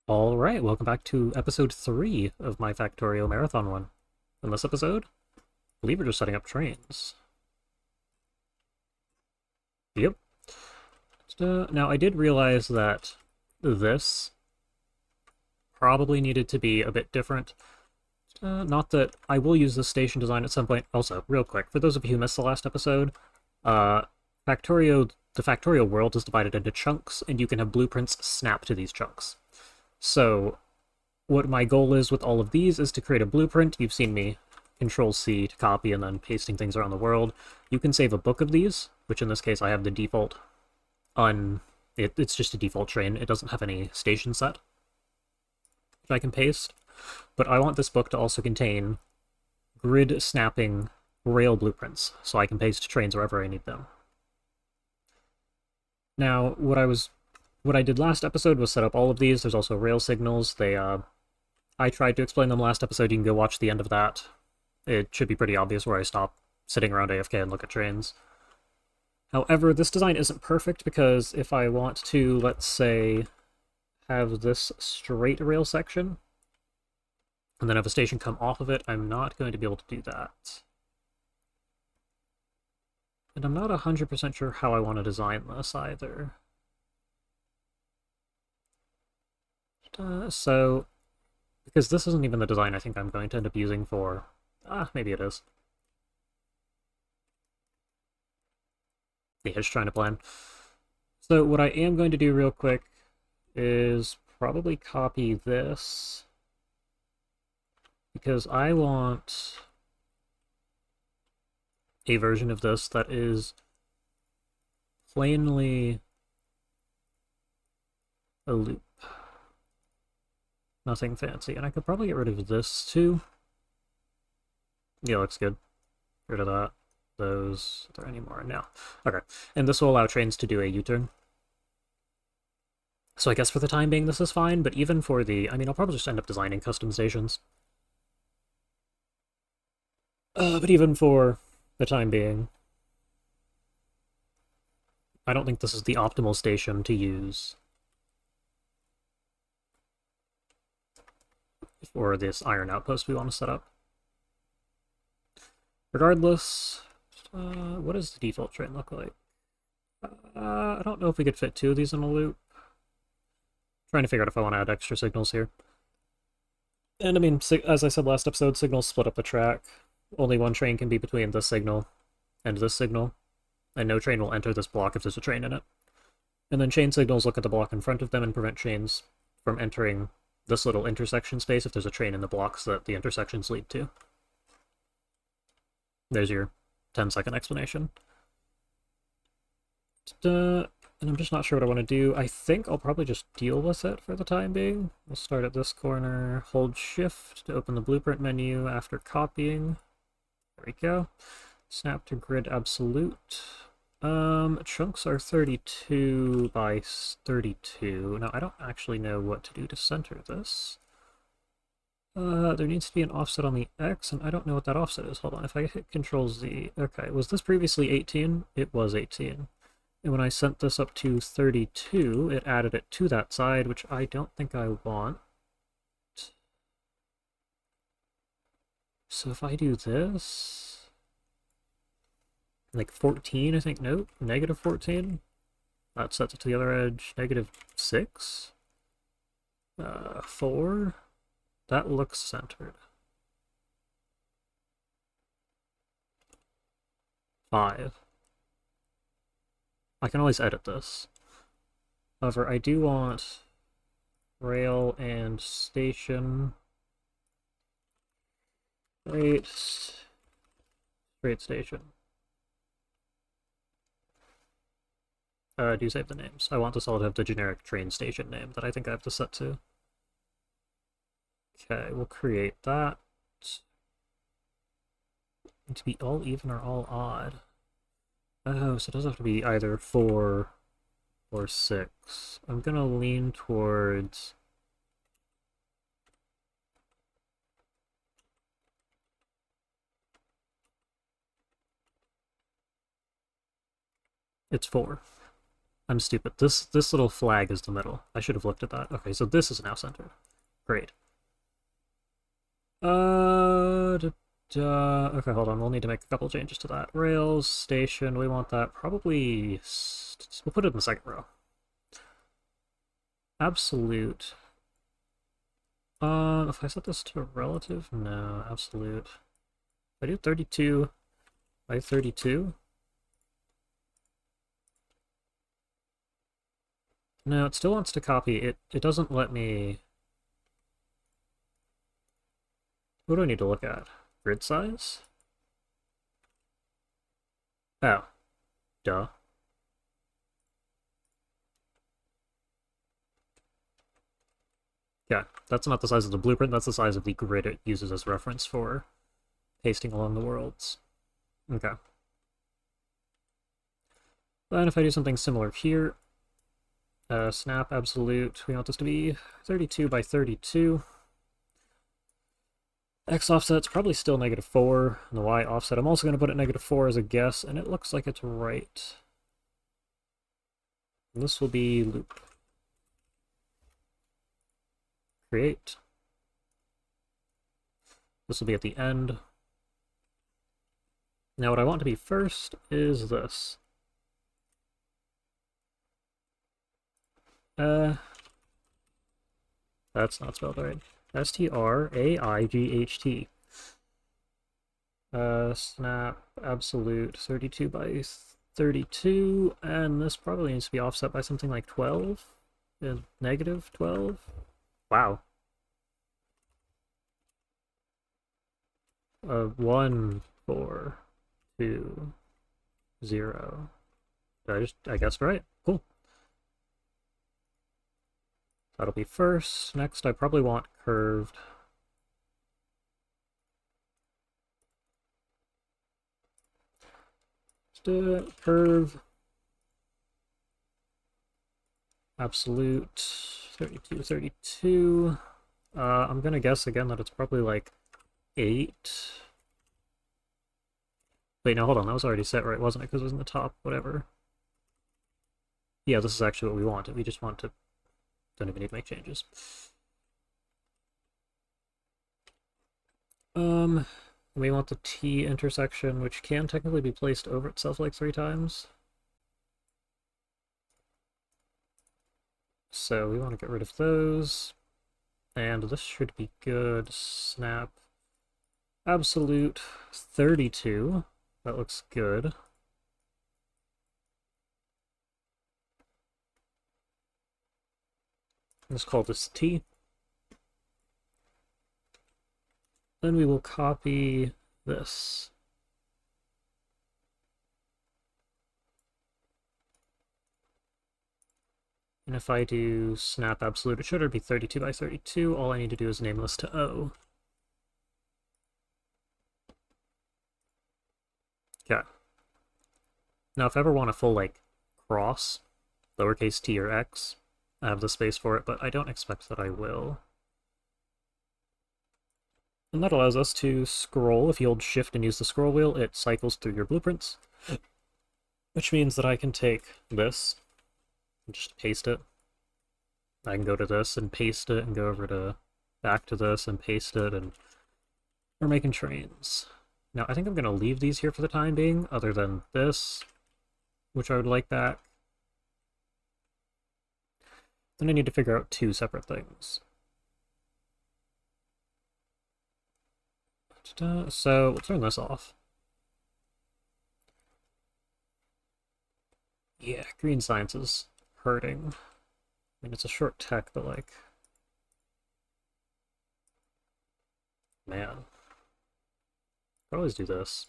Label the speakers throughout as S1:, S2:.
S1: Alright, welcome back to episode 3 of my Factorio Marathon one. In this episode, I believe we're just setting up trains. Yep. Now, I did realize that this probably needed to be a bit different. Not that I will use this station design at some point. Also, real quick, for those of you who missed the last episode, uh, Factorio, the Factorio world is divided into chunks, and you can have blueprints snap to these chunks. So, what my goal is with all of these is to create a blueprint. You've seen me Control-C to copy and then pasting things around the world. You can save a book of these, which in this case I have the default it's just a default train. It doesn't have any station set, which I can paste. But I want this book to also contain grid snapping rail blueprints, so I can paste trains wherever I need them. Now, what I did last episode was set up all of these. There's also rail signals. I tried to explain them last episode. You can go watch the end of that. It should be pretty obvious where I stop sitting around AFK and look at trains. However, this design isn't perfect because if I want to, let's say, have this straight rail section, and then have a station come off of it, I'm not going to be able to do that. And I'm not 100% sure how I want to design this either. So, because this isn't even the design I think I'm going to end up using for... maybe it is. Yeah, just trying to plan. So what I am going to do real quick is probably copy this, because I want a version of this that is plainly a loop. Nothing fancy. And I could probably get rid of this too. Yeah, looks good. Get rid of that. Those. Are there any more? No. Okay. And this will allow trains to do a U-turn. So I guess for the time being this is fine, but even for the... I mean, I'll probably just end up designing custom stations. But even for the time being, I don't think this is the optimal station to use for this iron outpost we want to set up. Regardless, what does the default train look like? I don't know if we could fit two of these in a loop. Trying to figure out if I want to add extra signals here. And I mean, as I said last episode, signals split up the track. Only one train can be between this signal and this signal, and no train will enter this block if there's a train in it. And then chain signals look at the block in front of them and prevent trains from entering this little intersection space if there's a train in the blocks that the intersections lead to. There's your 10-second explanation. And I'm just not sure what I want to do. I think I'll probably just deal with it for the time being. We'll start at this corner, hold shift to open the blueprint menu after copying. There we go. Snap to grid absolute. Chunks are 32 by 32. Now, I don't actually know what to do to center this. There needs to be an offset on the X, and I don't know what that offset is. Hold on, if I hit Control-Z... Okay, was this previously 18? It was 18. And when I sent this up to 32, it added it to that side, which I don't think I want. So if I do this... like 14, I think. Nope, negative 14. That sets it to the other edge. Negative 6. 4. That looks centered. 5. I can always edit this. However, I do want rail and station. Straight station. Do save the names. I want this all to have the generic train station name that I think I have to set to. Okay, we'll create that. To be all even or all odd. Oh, so it does have to be either 4 or 6. I'm gonna lean towards... it's 4. I'm stupid. This little flag is the middle. I should have looked at that. Okay, so this is now centered. Great. Okay, hold on. We'll need to make a couple changes to that. Rails, station, we want that probably... We'll put it in the second row. Absolute. If I set this to relative? No, absolute. If I do 32 by 32? No, it still wants to copy. It doesn't let me... What do I need to look at? Grid size? Oh. Duh. Yeah, that's not the size of the blueprint, that's the size of the grid it uses as reference for pasting along the worlds. Okay. Then if I do something similar here, snap absolute, we want this to be 32 by 32. X offset's probably still -4, and the Y offset, I'm also going to put it -4 as a guess, and it looks like it's right. And this will be loop. Create. This will be at the end. Now what I want to be first is this. That's not spelled right. S-T-R-A-I-G-H-T. Snap absolute 32 by 32, and this probably needs to be offset by something like 12? -12? Wow. 1, 4, 2, 0. I guessed right. Cool. That'll be first. Next, I probably want curved. Just curve. Absolute 32, 32. I'm gonna guess again that it's probably like 8. Wait, no, hold on, that was already set right, wasn't it? Because it was in the top, whatever. Yeah, this is actually what we wanted. We just want to... Don't even need to make changes. We want the T intersection, which can technically be placed over itself like 3 times. So we want to get rid of those. And this should be good. Snap. Absolute 32. That looks good. Let's call this T. Then we will copy this. And if I do snap absolute, it should be 32 by 32. All I need to do is name this to O. Okay. Now if I ever want a full, like, cross, lowercase t or x, I have the space for it, but I don't expect that I will. And that allows us to scroll. If you hold shift and use the scroll wheel, it cycles through your blueprints, which means that I can take this and just paste it. I can go to this and paste it and go over to back to this and paste it, and we're making trains. Now I think I'm going to leave these here for the time being, other than this, which I would like back. Then I need to figure out 2 separate things. So we'll turn this off. Yeah, green science is hurting. I mean, it's a short tech, but like... Man. I'd always do this.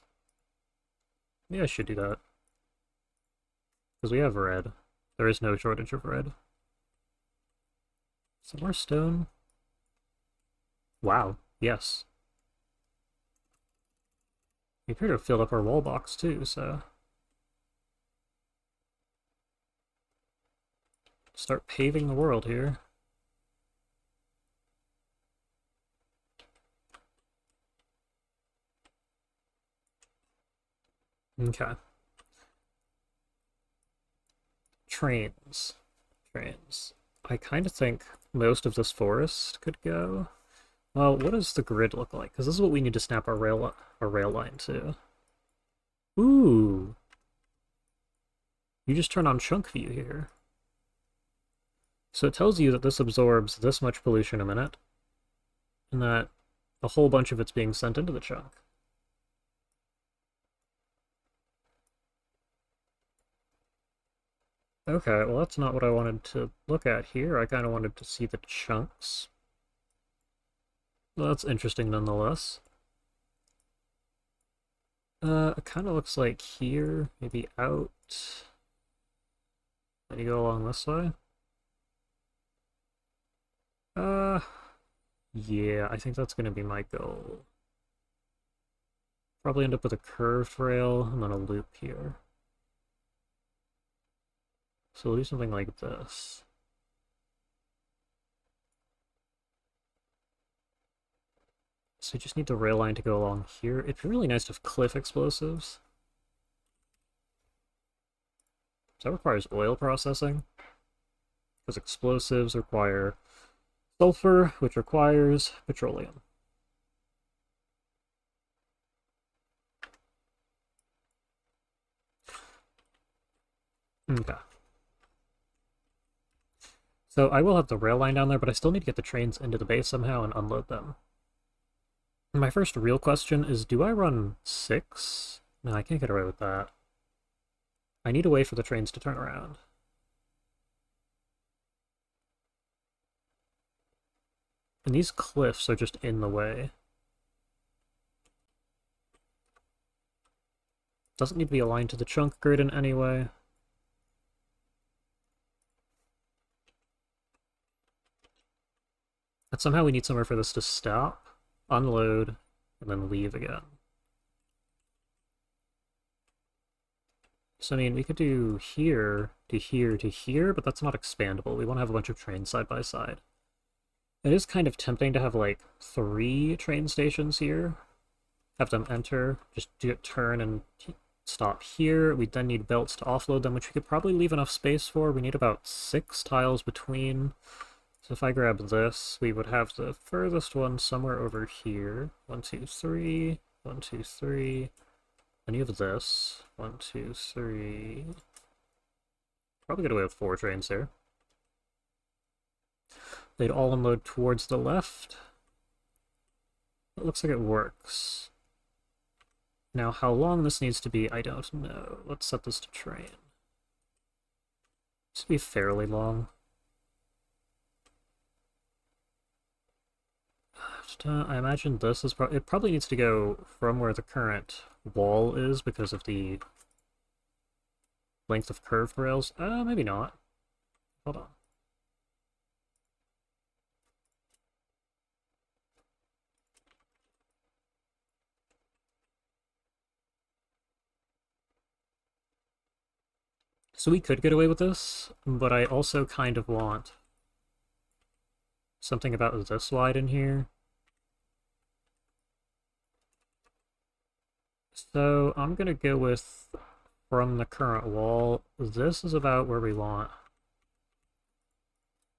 S1: Yeah, I should do that. Because we have red. There is no shortage of red. Some more stone. Wow, yes. We appear to have filled up our wall box too, so... Start paving the world here. Okay. trains. Trains. I kind of think most of this forest could go. Well, what does the grid look like? Because this is what we need to snap our rail line to. Ooh! You just turn on chunk view here. So it tells you that this absorbs this much pollution a minute, and that a whole bunch of it's being sent into the chunk. Okay, well that's not what I wanted to look at here. I kind of wanted to see the chunks. Well, that's interesting nonetheless. It kind of looks like here, maybe out. Then you go along this way. Yeah, I think that's gonna be my goal. Probably end up with a curved rail and then a loop here. So we'll do something like this. So you just need the rail line to go along here. It'd be really nice to have cliff explosives. So that requires oil processing, because explosives require sulfur, which requires petroleum. Okay. So I will have the rail line down there, but I still need to get the trains into the base somehow and unload them. My first real question is, do I run 6? No, I can't get away with that. I need a way for the trains to turn around. And these cliffs are just in the way. Doesn't need to be aligned to the chunk grid in any way. And somehow we need somewhere for this to stop, unload, and then leave again. So, I mean, we could do here to here to here, but that's not expandable. We want to have a bunch of trains side by side. It is kind of tempting to have, like, 3 train stations here. Have them enter, just do it, turn, and stop here. We then need belts to offload them, which we could probably leave enough space for. We need about 6 tiles between. So if I grab this, we would have the furthest one somewhere over here. 1, 2, 3, 1, 2, 3. Then you have this. 1, 2, 3. Probably get away with 4 trains here. They'd all unload towards the left. It looks like it works. Now, how long this needs to be, I don't know. Let's set this to train. This should be fairly long. I imagine this is it probably needs to go from where the current wall is because of the length of curved rails. Maybe not. Hold on. So we could get away with this, but I also kind of want something about this wide in here. So I'm gonna go with from the current wall. This is about where we want.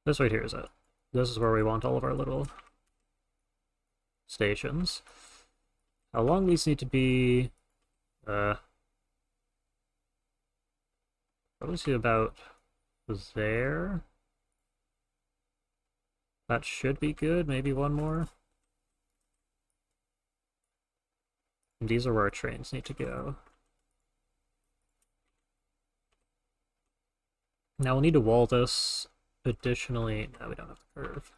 S1: This right here is it. This is where we want all of our little stations. How long these need to be? Probably see about there. That should be good. Maybe one more. And these are where our trains need to go. Now we'll need to wall this. Additionally, no, we don't have the curve.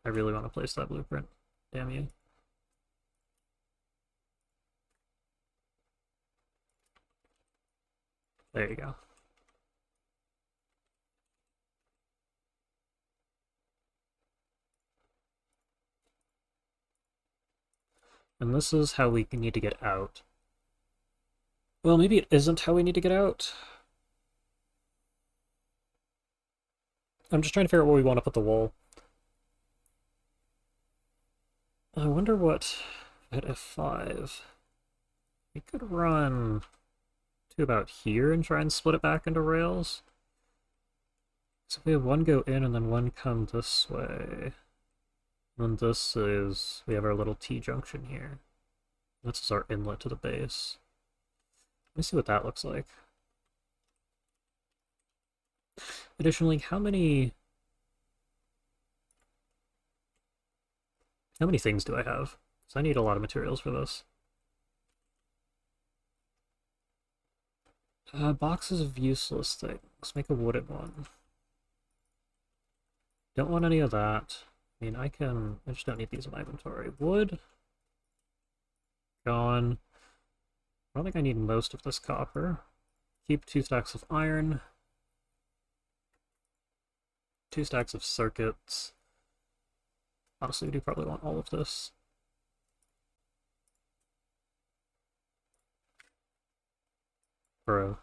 S1: I really want to place that blueprint. Damn you. There you go. And this is how we need to get out. Well, maybe it isn't how we need to get out. I'm just trying to figure out where we want to put the wall. I wonder what at F5. We could run to about here and try and split it back into rails. So we have one go in and then one come this way. And this is, we have our little T-junction here. This is our inlet to the base. Let me see what that looks like. Additionally, how many things do I have? Because I need a lot of materials for this. Boxes of useless things. Make a wooden one. Don't want any of that. I mean, I just don't need these in my inventory. Wood. Gone. I don't think I need most of this copper. Keep 2 stacks of iron. 2 stacks of circuits. Honestly, we do probably want all of this. Bro.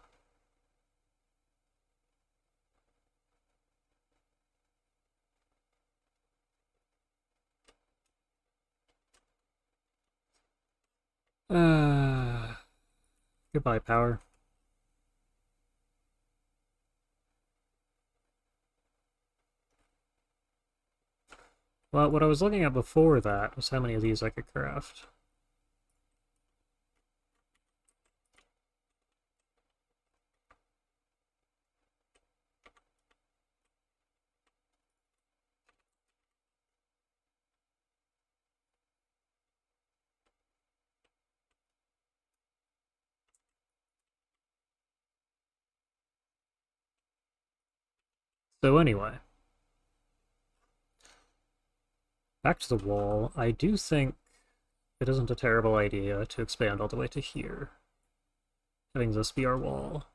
S1: Goodbye, power. Well, what I was looking at before that was how many of these I could craft. So anyway, back to the wall. I do think it isn't a terrible idea to expand all the way to here. Having this be our wall.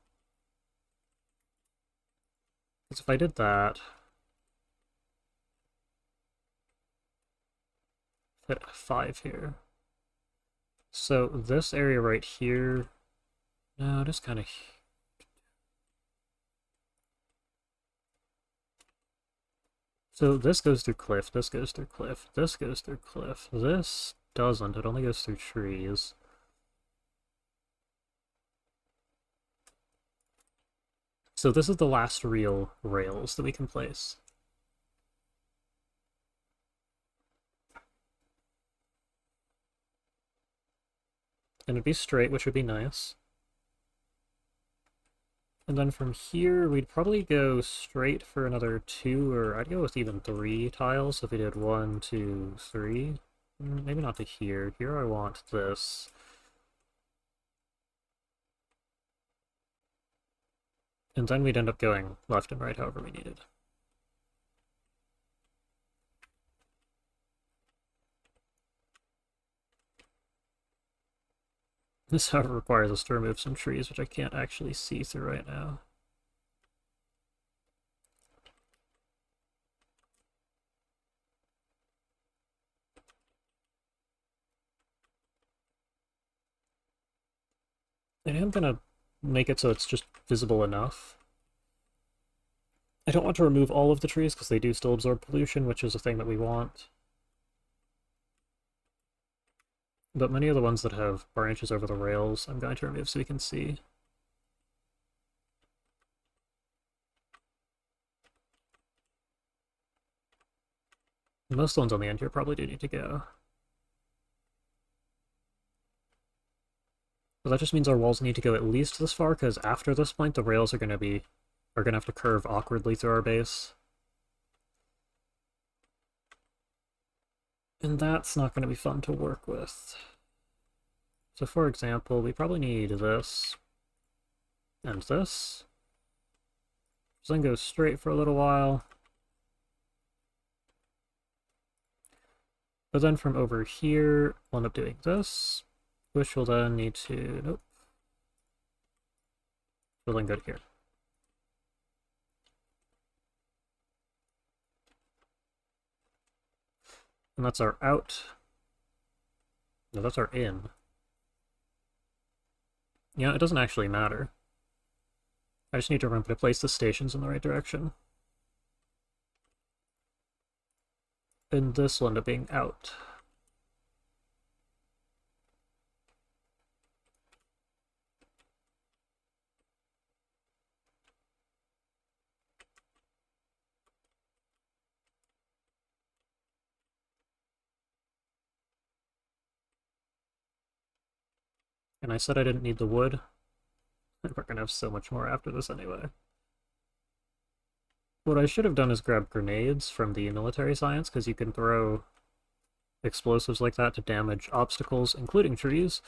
S1: Because if I did that, fit 5 here. So this area right here, no, just kind of... So this goes through cliff, this goes through cliff, this goes through cliff. This doesn't, it only goes through trees. So this is the last real rails that we can place. And it'd be straight, which would be nice. And then from here, we'd probably go straight for another 2, or I'd go with even 3 tiles if we did 1, 2, 3. Maybe not to here. Here I want this. And then we'd end up going left and right however we needed. This, however, requires us to remove some trees, which I can't actually see through right now. I am gonna make it so it's just visible enough. I don't want to remove all of the trees because they do still absorb pollution, which is a thing that we want. But many of the ones that have branches over the rails, I'm going to remove so we can see. Most of the ones on the end here probably do need to go. But that just means our walls need to go at least this far, because after this point the rails are gonna have to curve awkwardly through our base. And that's not going to be fun to work with. So for example, we probably need this and this. So then go straight for a little while. But then from over here, we'll end up doing this, which will then need to, nope. We'll then go to here. And that's our out. No, that's our in. Yeah, it doesn't actually matter. I just need to remember to place the stations in the right direction. And this will end up being out. And I said I didn't need the wood. We're gonna have so much more after this anyway. What I should have done is grab grenades from the military science, because you can throw explosives like that to damage obstacles, including trees.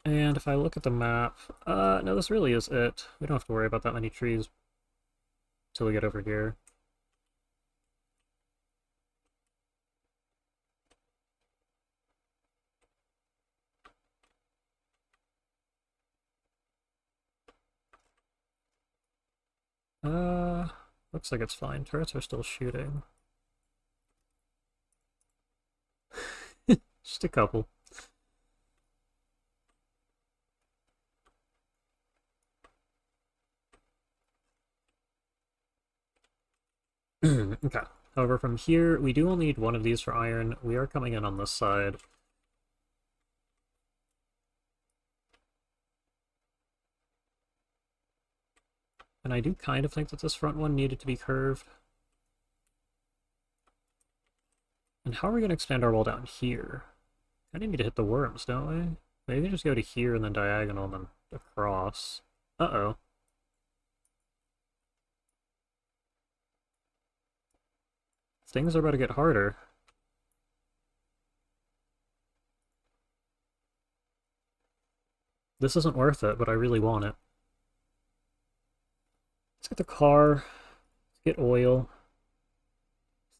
S1: And if I look at the map, no, this really is it. We don't have to worry about that many trees until we get over here. Looks like it's fine. Turrets are still shooting. Just a couple. Okay. However, from here, we do only need one of these for iron. We are coming in on this side. And I do kind of think that this front one needed to be curved. And how are we going to expand our wall down here? I need to hit the worms, don't we? Maybe just go to here and then diagonal and then across. Uh-oh. Things are about to get harder. This isn't worth it, but I really want it. Let's get the car. Let's get oil.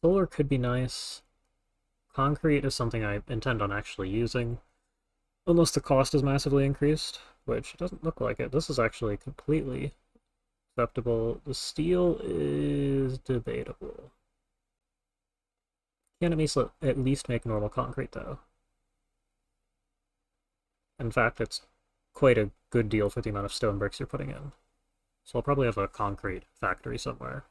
S1: Solar could be nice. Concrete is something I intend on actually using. Unless the cost is massively increased, which doesn't look like it. This is actually completely acceptable. The steel is debatable. Can at least make normal concrete, though? In fact, it's quite a good deal for the amount of stone bricks you're putting in. So I'll probably have a concrete factory somewhere.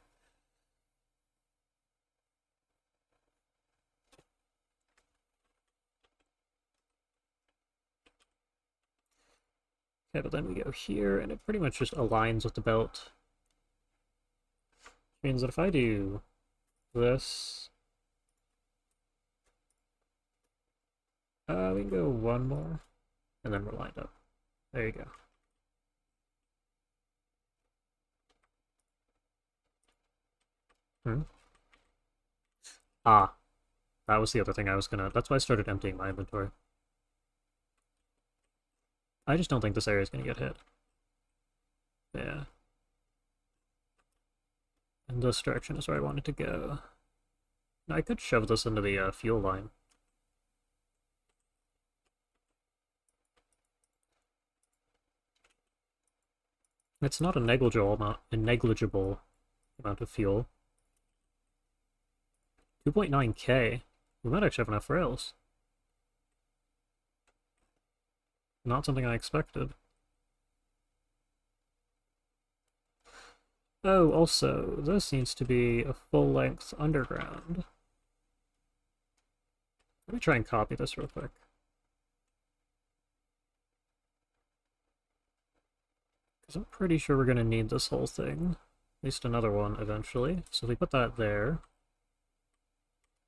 S1: Okay, but then we go here, and it pretty much just aligns with the belt. Which means that if I do this... we can go one more, and then we're lined up. There you go. Ah, that was the other thing I was gonna... That's why I started emptying my inventory. I just don't think this area is gonna get hit. Yeah. And this direction is where I wanted to go. Now, I could shove this into the fuel line. It's not a negligible amount of fuel. 2.9k. We might actually have enough rails. Not something I expected. Oh, also, this needs to be a full-length underground. Let me try and copy this real quick. Because I'm pretty sure we're going to need this whole thing. At least another one eventually. So if we put that there,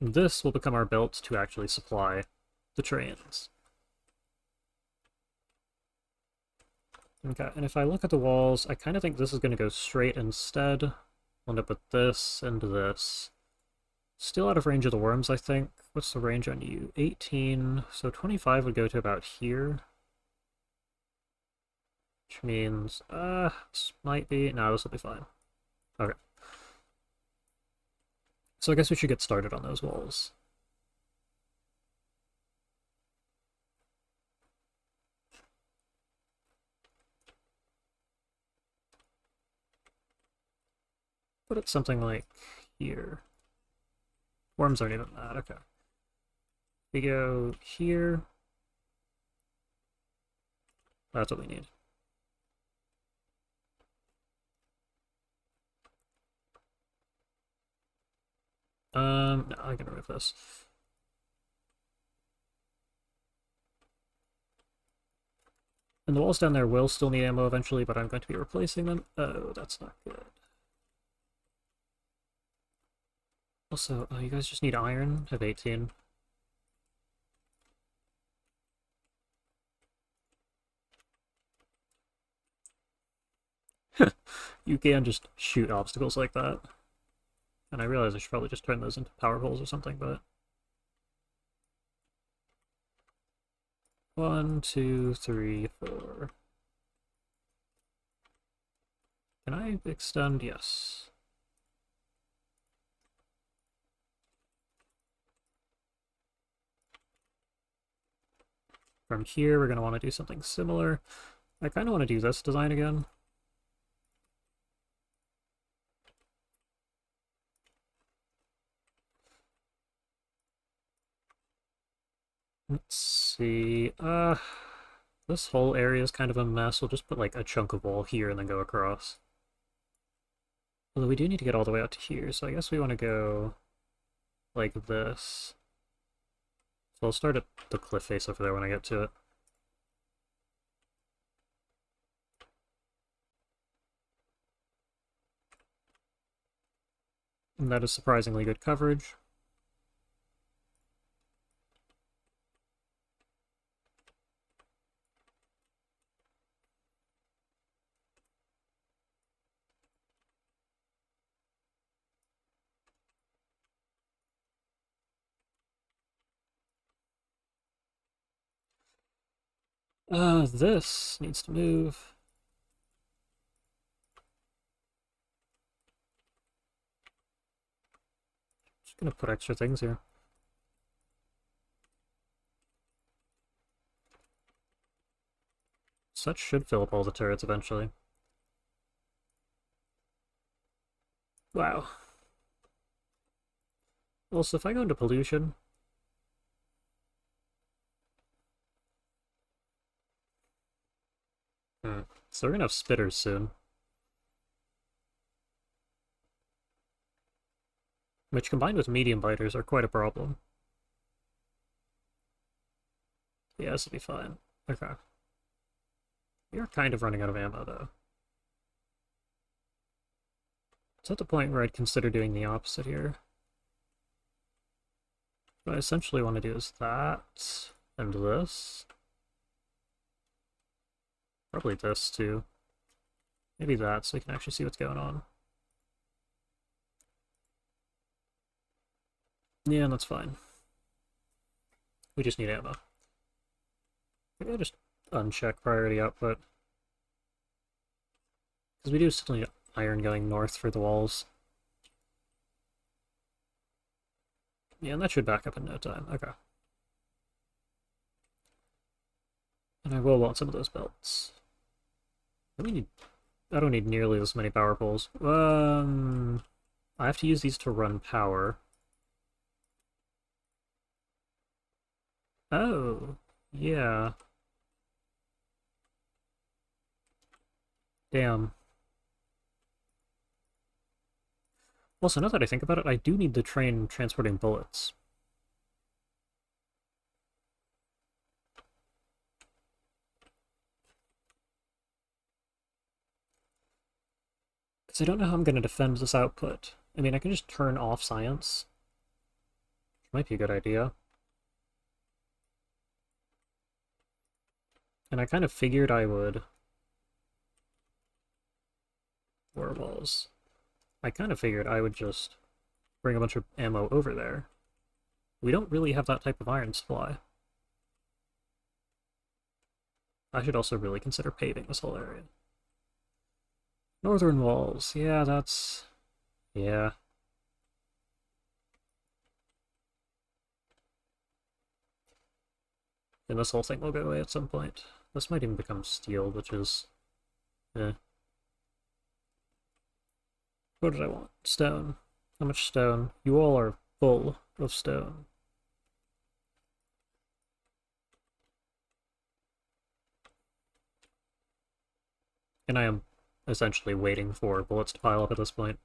S1: this will become our belt to actually supply the trains. Okay, and if I look at the walls, I kind of think this is going to go straight instead. I'll end up with this and this. Still out of range of the worms, I think. What's the range on you? 18, so 25 would go to about here. Which means, this might be... No, this will be fine. Okay. So I guess we should get started on those walls. Put it something like here. Worms aren't even that, okay. We go here. That's what we need. No, I can remove this. And the walls down there will still need ammo eventually, but I'm going to be replacing them. Oh, that's not good. Also, you guys just need iron. I have 18. You can just shoot obstacles like that. And I realize I should probably just turn those into power poles or something, but... 1, 2, 3, 4. Can I extend? Yes. From here, we're going to want to do something similar. I kind of want to do this design again. Let's see. This whole area is kind of a mess. We'll just put like a chunk of wall here and then go across. Although we do need to get all the way out to here, so I guess we want to go like this. So I'll start at the cliff face over there when I get to it. And that is surprisingly good coverage. This needs to move. Just gonna put extra things here. Such should fill up all the turrets eventually. Wow. Also, if I go into pollution... So we're gonna have spitters soon. Which, combined with medium biters, are quite a problem. Yeah, this will be fine. Okay. We are kind of running out of ammo, though. It's at the point where I'd consider doing the opposite here. What I essentially want to do is that, and this. Probably this, too. Maybe that, so we can actually see what's going on. Yeah, that's fine. We just need ammo. Maybe I'll just uncheck priority output. Because we do still need iron going north for the walls. Yeah, and that should back up in no time. Okay. And I will want some of those belts. I don't need nearly this many power poles. I have to use these to run power. Oh, yeah. Damn. Also, now that I think about it, I do need the train transporting bullets. Because I don't know how I'm going to defend this output. I mean, I can just turn off science. Which might be a good idea. And I kind of figured I would... War walls. I kind of figured I would just bring a bunch of ammo over there. We don't really have that type of iron supply. I should also really consider paving this whole area. Northern walls. Yeah, that's... Yeah. And this whole thing will go away at some point. This might even become steel, which is... eh. What did I want? Stone. How much stone? You all are full of stone. And I am essentially waiting for bullets to pile up at this point.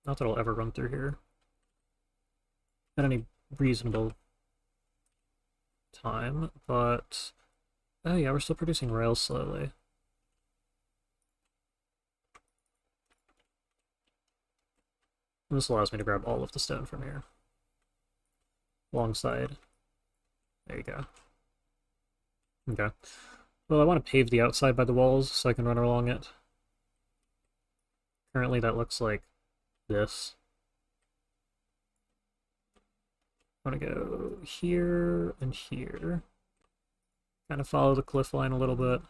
S1: Not that I'll ever run through here at any reasonable time, but... Oh yeah, we're still producing rails slowly. And this allows me to grab all of the stone from here. Alongside. There you go. Okay. Well, I want to pave the outside by the walls so I can run along it. Currently that looks like this. I want to go here and here. Kind of follow the cliff line a little bit.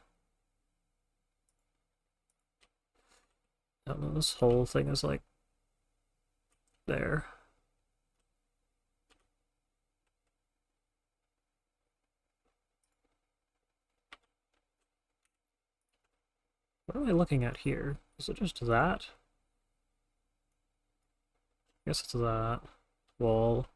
S1: And then this whole thing is like there. What am I looking at here? Is it just that? I guess it's that wall.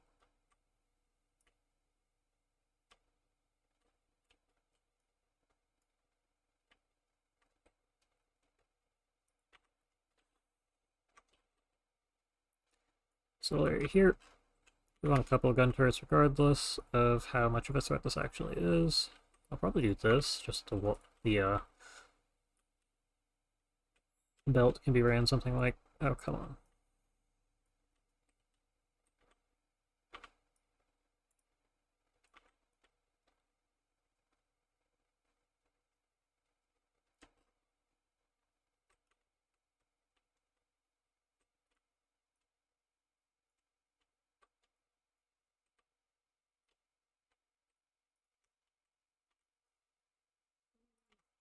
S1: So right here, we want a couple of gun turrets regardless of how much of a threat this actually is. I'll probably do this, just to the belt can be ran something like, oh, come on.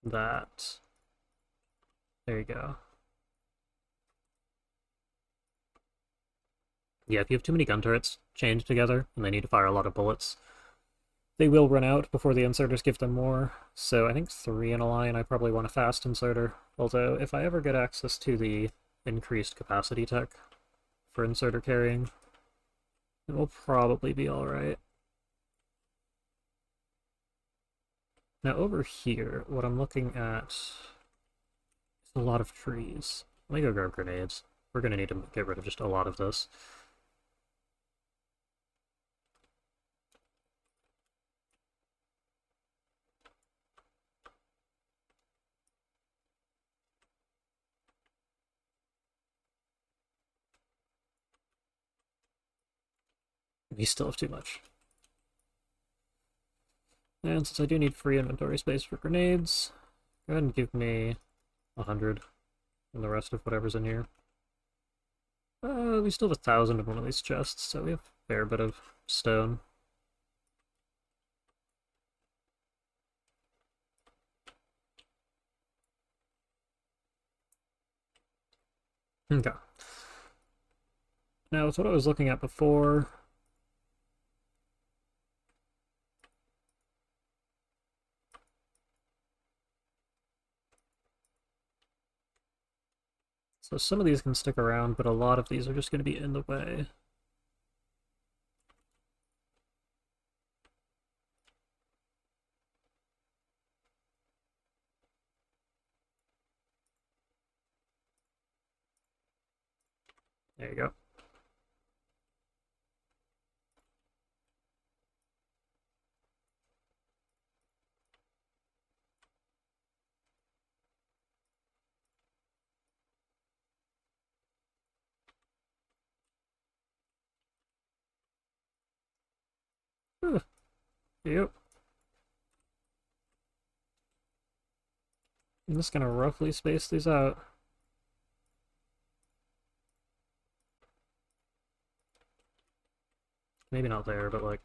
S1: That. There you go. Yeah, if you have too many gun turrets chained together, and they need to fire a lot of bullets, they will run out before the inserters give them more. So I think 3 in a line, I probably want a fast inserter. Although, if I ever get access to the increased capacity tech for inserter carrying, it will probably be alright. Now over here, what I'm looking at is a lot of trees. Let me go grab grenades. We're going to need to get rid of just a lot of this. We still have too much. And since I do need free inventory space for grenades, go ahead and give me 100 and the rest of whatever's in here. We still have 1,000 in one of these chests, so we have a fair bit of stone. Okay. Now, with what I was looking at before, so some of these can stick around, but a lot of these are just going to be in the way. There you go. Yep. I'm just gonna roughly space these out. Maybe not there, but like,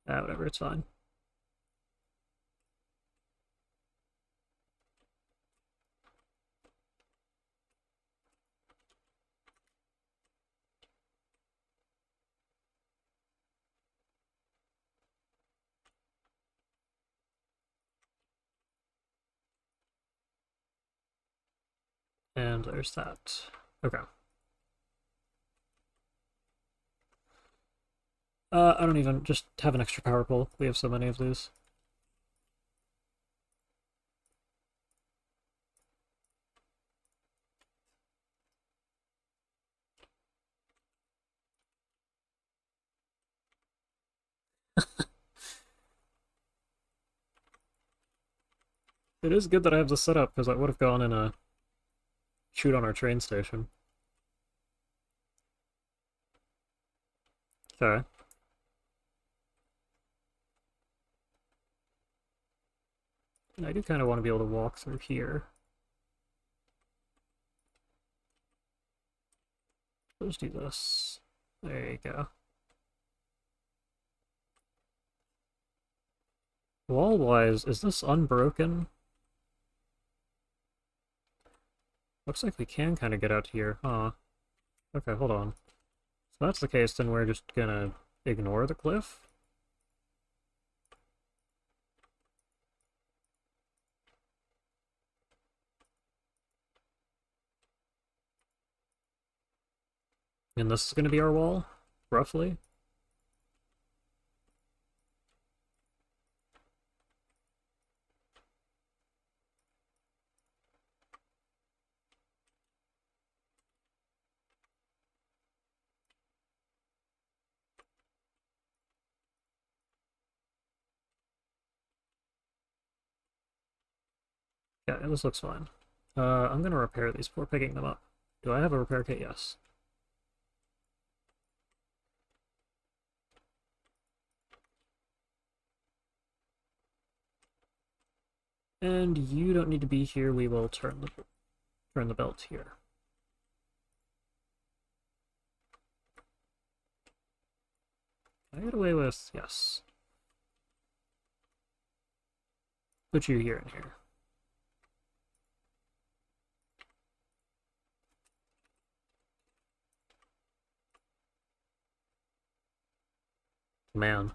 S1: whatever, it's fine. And there's that. Okay. I don't even, just have an extra power pole. We have so many of these. It is good that I have this set up, because I would have gone and shoot on our train station. Okay. I do kind of want to be able to walk through here. Let's do this. There you go. Wall-wise, is this unbroken? Looks like we can kind of get out here, huh? Okay, hold on. If that's the case, then we're just gonna ignore the cliff? And this is gonna be our wall? Roughly? Yeah, this looks fine. I'm gonna repair these before picking them up. Do I have a repair kit? Yes. And you don't need to be here, we will turn the belt here. Can I get away with... yes. Put you here and here. Man.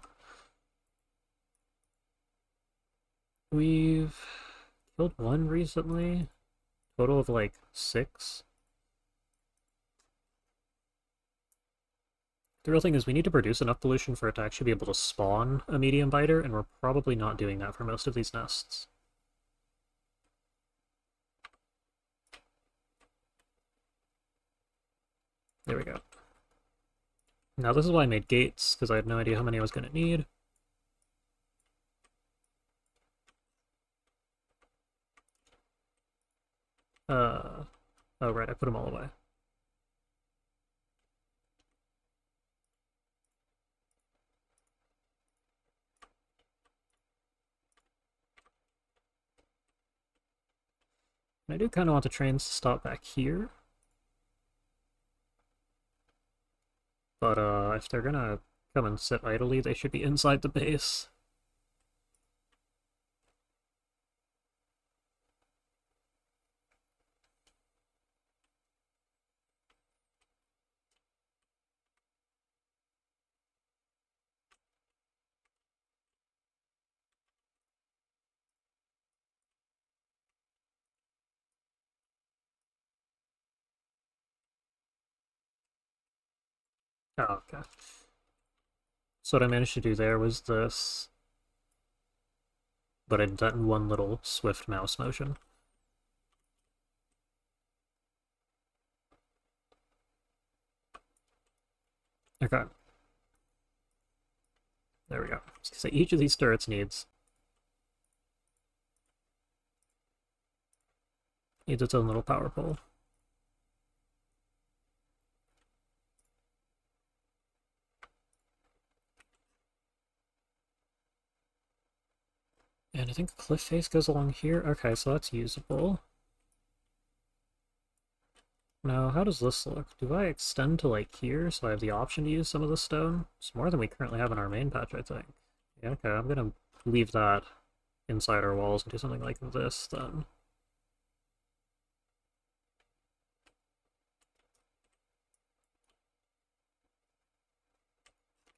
S1: We've killed one recently. Total of like 6. The real thing is we need to produce enough pollution for it to actually be able to spawn a medium biter, and we're probably not doing that for most of these nests. There we go. Now this is why I made gates, because I had no idea how many I was going to need. Oh right, I put them all away. And I do kind of want the trains to stop back here. But if they're gonna come and sit idly, they should be inside the base. Oh, okay. So what I managed to do there was this, but I did that in one little swift mouse motion. Okay. There we go. So each of these turrets needs its own little power pole. And I think the cliff face goes along here. Okay, so that's usable. Now, how does this look? Do I extend to, like, here, so I have the option to use some of the stone? It's more than we currently have in our main patch, I think. Yeah, okay, I'm gonna leave that inside our walls and do something like this, then.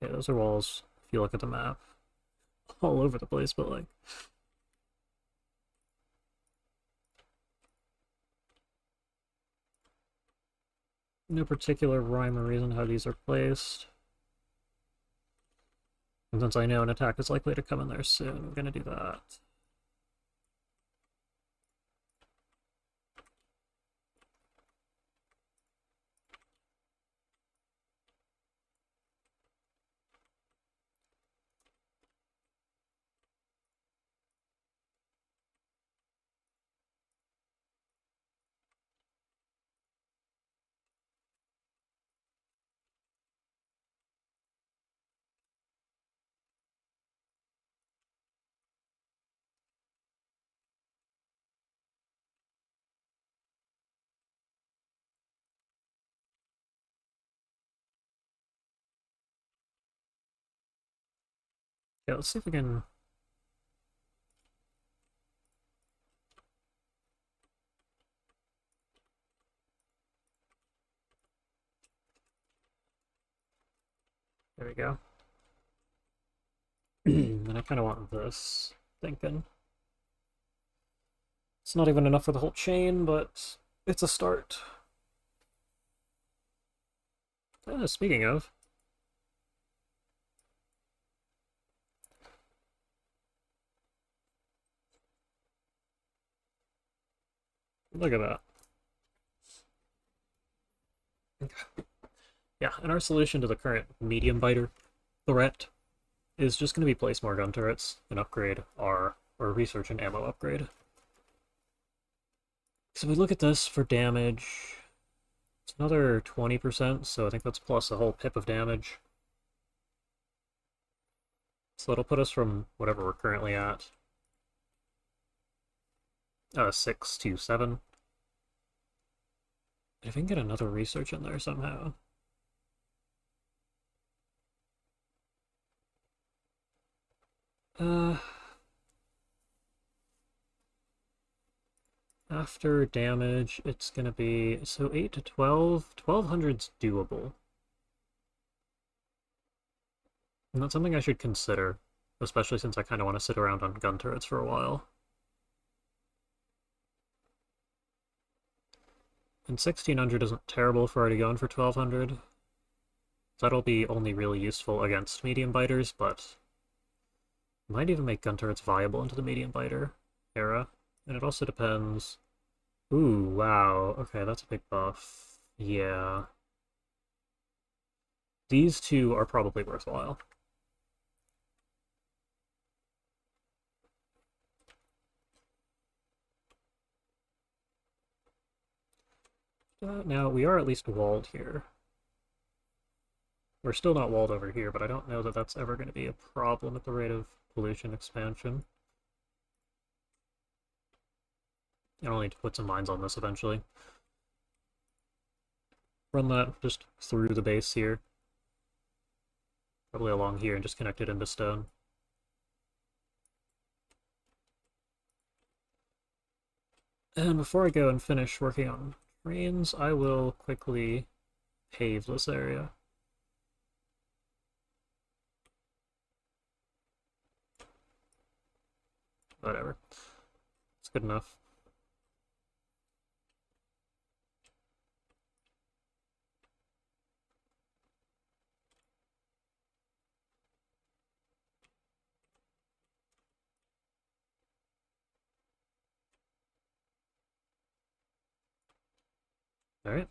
S1: Okay, those are walls, if you look at the map, all over the place, but, like... no particular rhyme or reason how these are placed. And since I know an attack is likely to come in there soon, we're gonna do that. Yeah, let's see if we can... There we go. And I kind of want this, thinking. It's not even enough for the whole chain, but it's a start. Speaking of... Look at that. Yeah, and our solution to the current medium biter threat is just going to be place more gun turrets and upgrade our or research and ammo upgrade. So we look at this for damage. It's another 20%, so I think that's plus a whole pip of damage. So it'll put us from whatever we're currently at. 6 to 7. If we can get another research in there somehow. After damage, it's gonna be, so 8 to 12? 1200's doable. And that's something I should consider, especially since I kind of want to sit around on gun turrets for a while. And 1600 isn't terrible for already going for 1200. That'll be only really useful against medium biters, but might even make gun turrets viable into the medium biter era. And it also depends... Ooh, wow. Okay, that's a big buff. Yeah. These two are probably worthwhile. Now, we are at least walled here. We're still not walled over here, but I don't know that that's ever going to be a problem at the rate of pollution expansion. I'll need to put some mines on this eventually. Run that just through the base here. Probably along here and just connect it into stone. And before I go and finish working on trains, I will quickly pave this area. Whatever. It's good enough. Alright.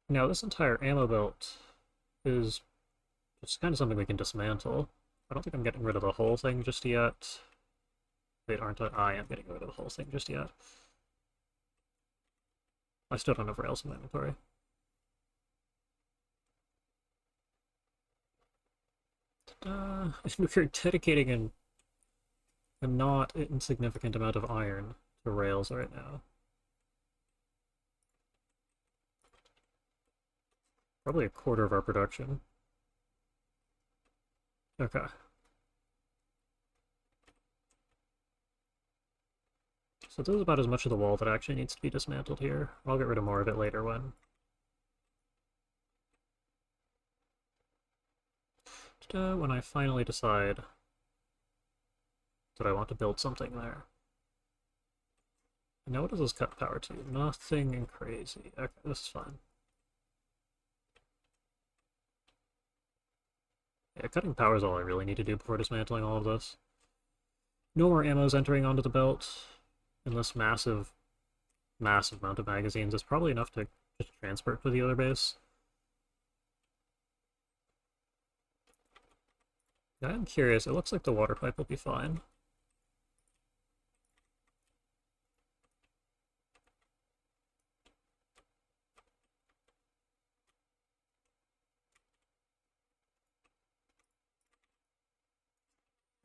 S1: Now, this entire ammo belt is just kind of something we can dismantle. I don't think I'm getting rid of the whole thing just yet. Wait, aren't I? I am getting rid of the whole thing just yet. I still don't have rails in my inventory. We're dedicating a not insignificant amount of iron to rails right now. Probably a quarter of our production. Okay. So this is about as much of the wall that actually needs to be dismantled here. I'll get rid of more of it later when I finally decide that I want to build something there. Now what does this cut power to? Nothing crazy. Okay, this is fine. Yeah, cutting power is all I really need to do before dismantling all of this. No more ammos entering onto the belt. And this massive amount of magazines is probably enough to just transfer it to the other base. I'm curious, it looks like the water pipe will be fine.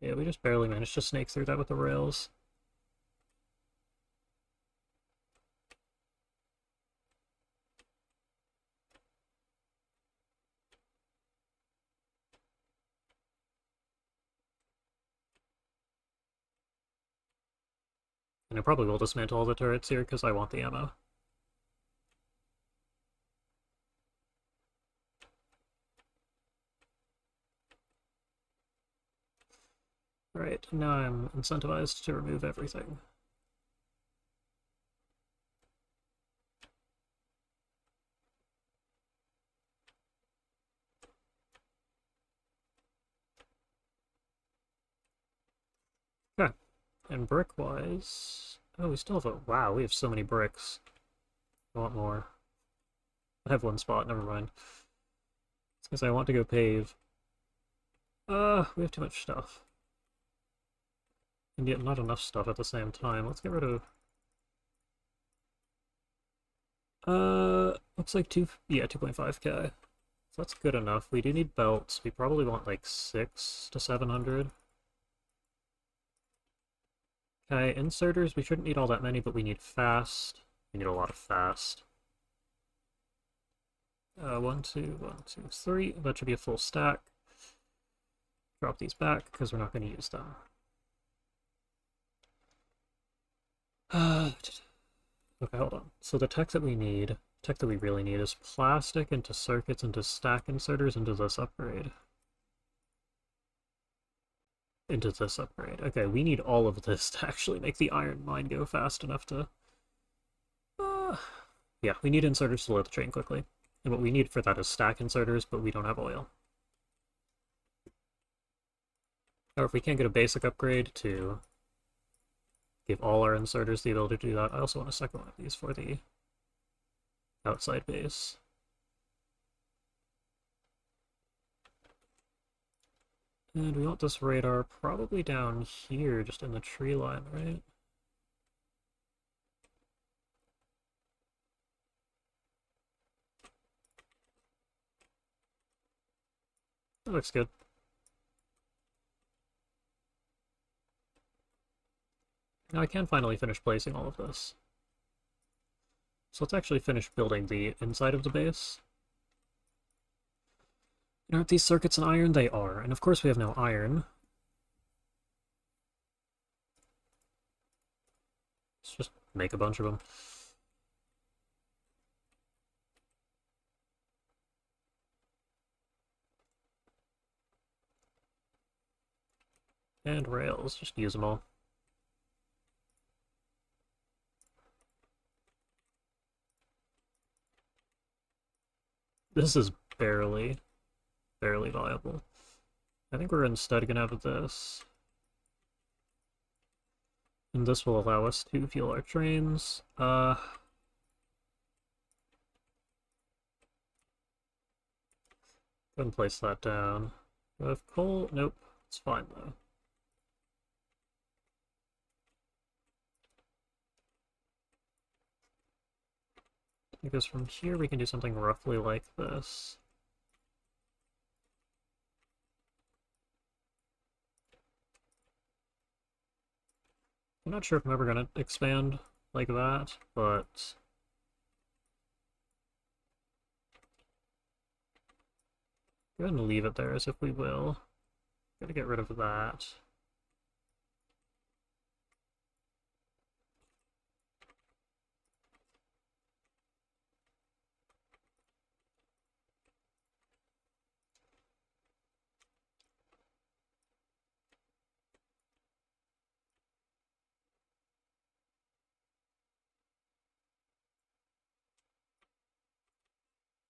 S1: Yeah, we just barely managed to snake through that with the rails. And I probably will dismantle all the turrets here because I want the ammo. Alright, now I'm incentivized to remove everything. Okay, and brick-wise... Oh, we still have a... Wow, we have so many bricks. I want more. I have one spot, never mind. It's because I want to go pave. We have too much stuff. And yet not enough stuff at the same time. Let's get rid of... looks like 2.5k. So that's good enough. We do need belts. We probably want like 6 to 700. Okay, inserters, we shouldn't need all that many, but we need fast. We need a lot of fast. 1, 2, 1, 2, 3. That should be a full stack. Drop these back, because we're not going to use them. Okay, hold on. So the tech that we really need is plastic into circuits, into stack inserters, into this upgrade. Okay, we need all of this to actually make the iron mine go fast enough to... yeah, we need inserters to load the train quickly. And what we need for that is stack inserters, but we don't have oil. Or if we can't get a basic upgrade to give all our inserters the ability to do that, I also want a second one of these for the outside base. And we want this radar probably down here, just in the tree line, right? That looks good. Now I can finally finish placing all of this. So let's actually finish building the inside of the base. And aren't these circuits in iron? They are. And of course we have no iron. Let's just make a bunch of them. And rails, just use them all. This is barely viable. I think we're instead gonna have this. And this will allow us to fuel our trains. Go ahead and place that down. Do I have coal? Nope. It's fine though. Because from here we can do something roughly like this. I'm not sure if I'm ever going to expand like that, but... Go ahead and leave it there as if we will. Gotta get rid of that.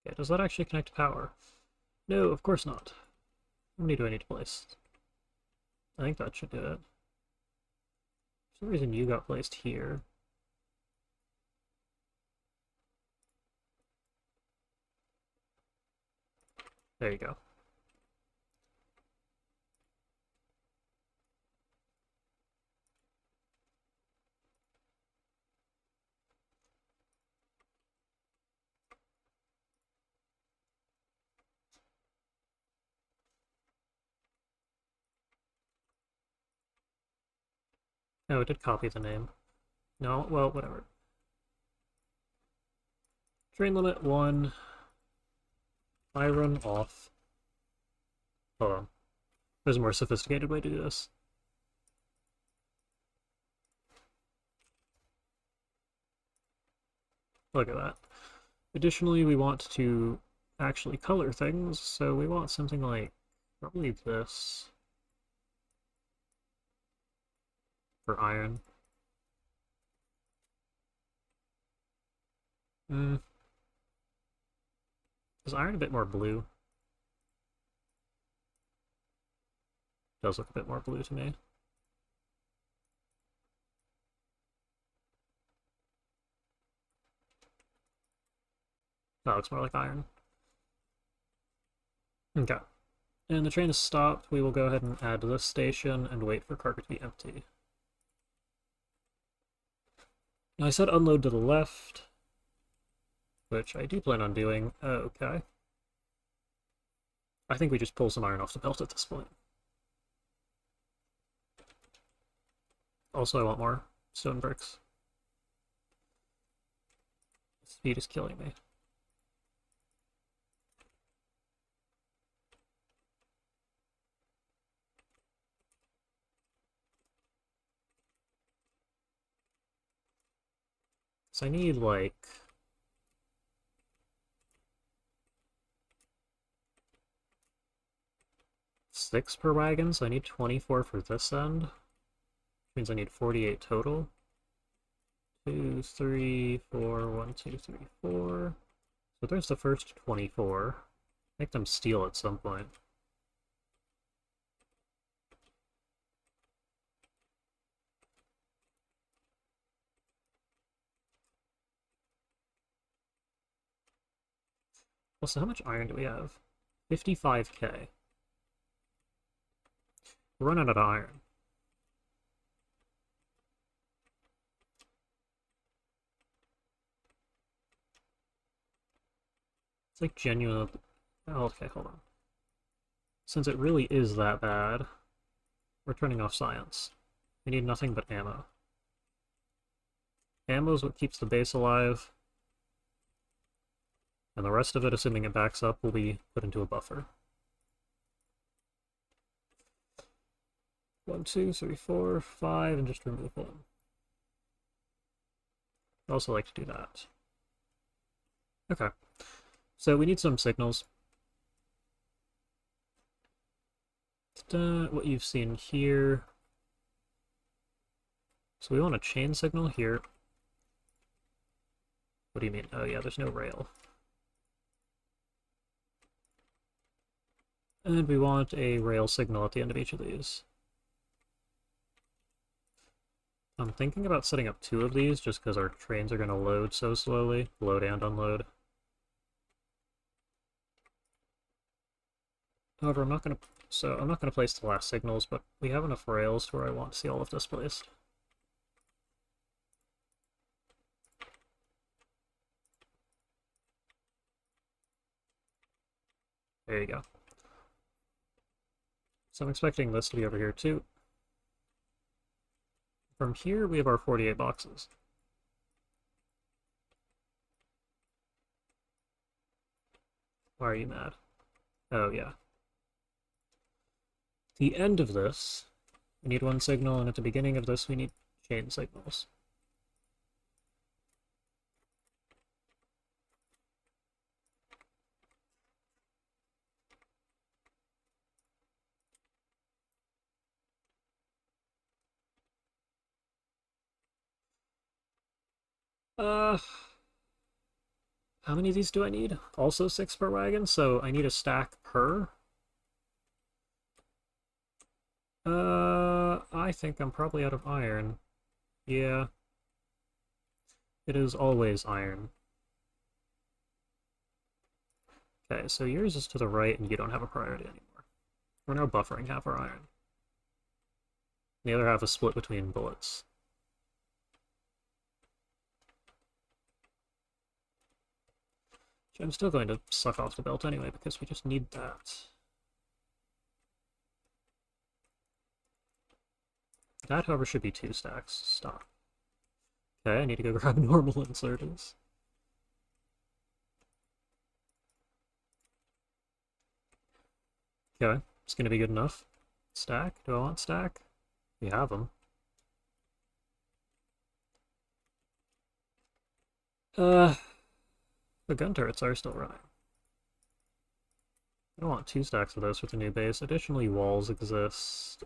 S1: Okay, does that actually connect to power? No, of course not. How many do I need to place? I think that should do it. For some reason you got placed here. There you go. Oh, it did copy the name. No, well, whatever. Train limit 1. Iron off. Hold on. There's a more sophisticated way to do this. Look at that. Additionally, we want to actually color things, so we want something like probably this for iron. Is iron a bit more blue? Does look a bit more blue to me. That looks more like iron. Okay. And the train is stopped. We will go ahead and add this station and wait for cargo to be empty. Now I said unload to the left, which I do plan on doing. Okay. I think we just pull some iron off the belt at this point. Also, I want more stone bricks. Speed is killing me. So I need, like... six per wagon, so I need 24 for this end. Which means I need 48 total. 2, 3, 4, 1, 2, 3, 4. So there's the first 24. Make them steal at some point. Well, so how much iron do we have? 55k. We're running out of iron. It's like genuine... Oh, okay, hold on. Since it really is that bad, we're turning off science. We need nothing but ammo. Ammo is what keeps the base alive, and the rest of it, assuming it backs up, will be put into a buffer. 1, 2, 3, 4, 5, and just remove one. I also like to do that. Okay. So we need some signals. What you've seen here. So we want a chain signal here. What do you mean? Oh yeah, there's no rail. And we want a rail signal at the end of each of these. I'm thinking about setting up 2 of these just because our trains are going to load so slowly. Load and unload. However, I'm not going to place the last signals, but we have enough rails to where I want to see all of this placed. There you go. So I'm expecting this to be over here too. From here, we have our 48 boxes. Why are you mad? Oh, yeah. The end of this, we need 1 signal, and at the beginning of this, we need chain signals. How many of these do I need? Also 6 per wagon, so I need a stack per. I think I'm probably out of iron. Yeah. It is always iron. Okay, so yours is to the right and you don't have a priority anymore. We're now buffering half our iron. The other half is split between bullets. Which I'm still going to suck off the belt anyway because we just need that. That, however, should be 2 stacks. Stop. Okay, I need to go grab normal inserters. Okay, it's gonna be good enough. Stack? Do I want stack? We have them. Uh, the gun turrets are still running. I don't want 2 stacks of those with the new base. Additionally, walls exist.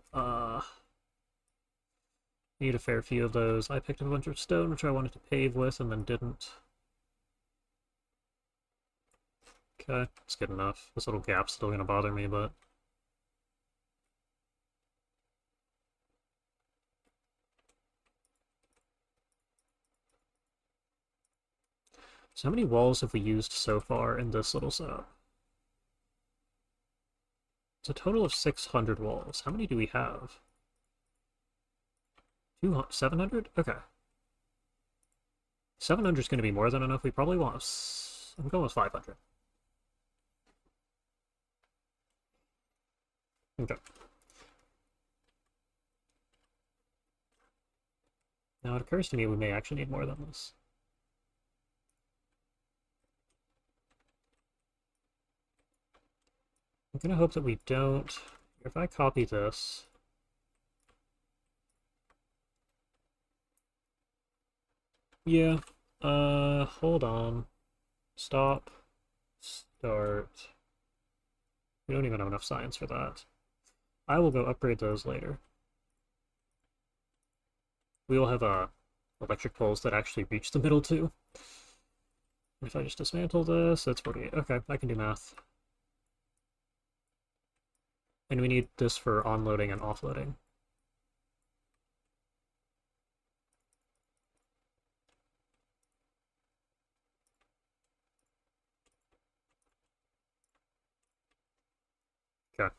S1: Need a fair few of those. I picked up a bunch of stone, which I wanted to pave with, and then didn't. Okay, it's good enough. This little gap's still gonna bother me, but... So how many walls have we used so far in this little setup? It's a total of 600 walls. How many do we have? 200, 700? Okay. 700 is going to be more than enough. We probably want... I'm going with 500. Okay. Now it occurs to me we may actually need more than this. I'm going to hope that we don't... If I copy this... Yeah. Hold on. Stop. Start. We don't even have enough science for that. I will go upgrade those later. We will have electric poles that actually reach the middle too. And if I just dismantle this, that's 48. Okay, I can do math. And we need this for onloading and offloading. Okay.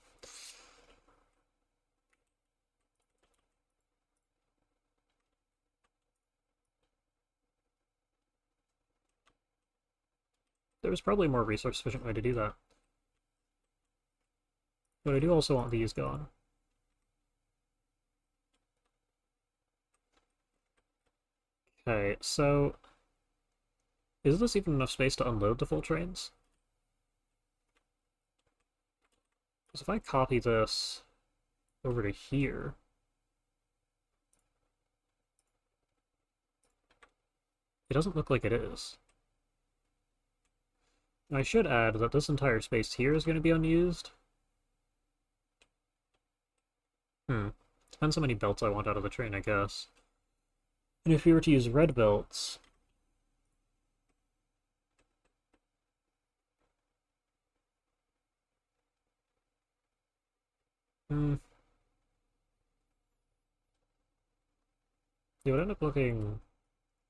S1: There was probably a more resource-efficient way to do that. But I do also want these gone. Okay, so... Is this even enough space to unload the full trains? Because if I copy this over to here... It doesn't look like it is. I should add that this entire space here is going to be unused. Depends how many belts I want out of the train, I guess. And if we were to use red belts... It would end up looking...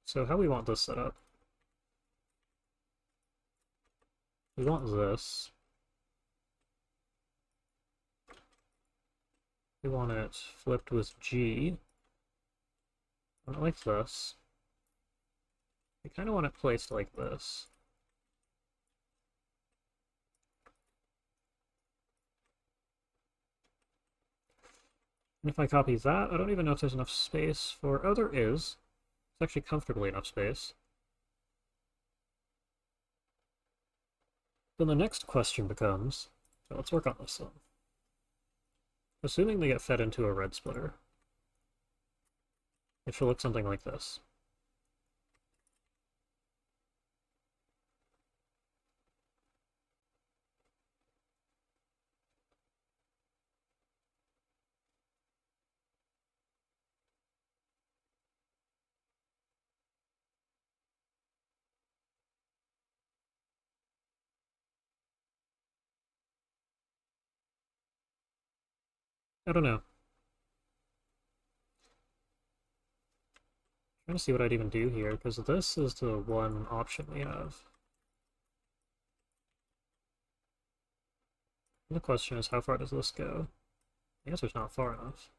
S1: So how we want this set up? We want this. We want it flipped with G. I want it like this. We kind of want it placed like this. And if I copy that, I don't even know if there's enough space for... Oh, there is. It's actually comfortably enough space. Then the next question becomes... So let's work on this one. Assuming they get fed into a red splitter, it should look something like this. I don't know. I'm trying to see what I'd even do here, because this is the one option we have. And the question is, how far does this go? The answer's not far enough.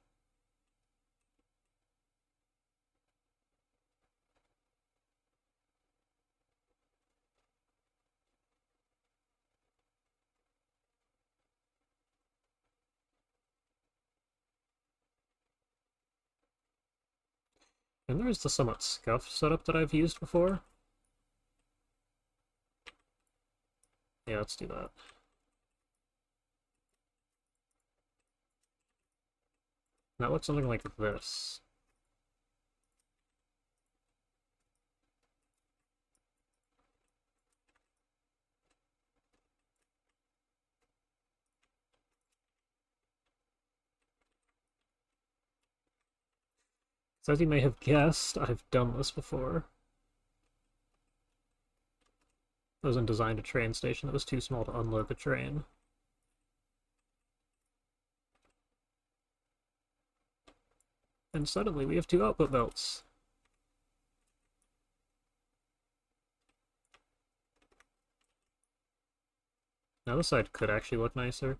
S1: And there's the somewhat scuffed setup that I've used before. Yeah, let's do that. That looks something like this. So as you may have guessed, I've done this before. I was in designed a train station that was too small to unload the train. And suddenly we have two output belts. Now this side could actually look nicer.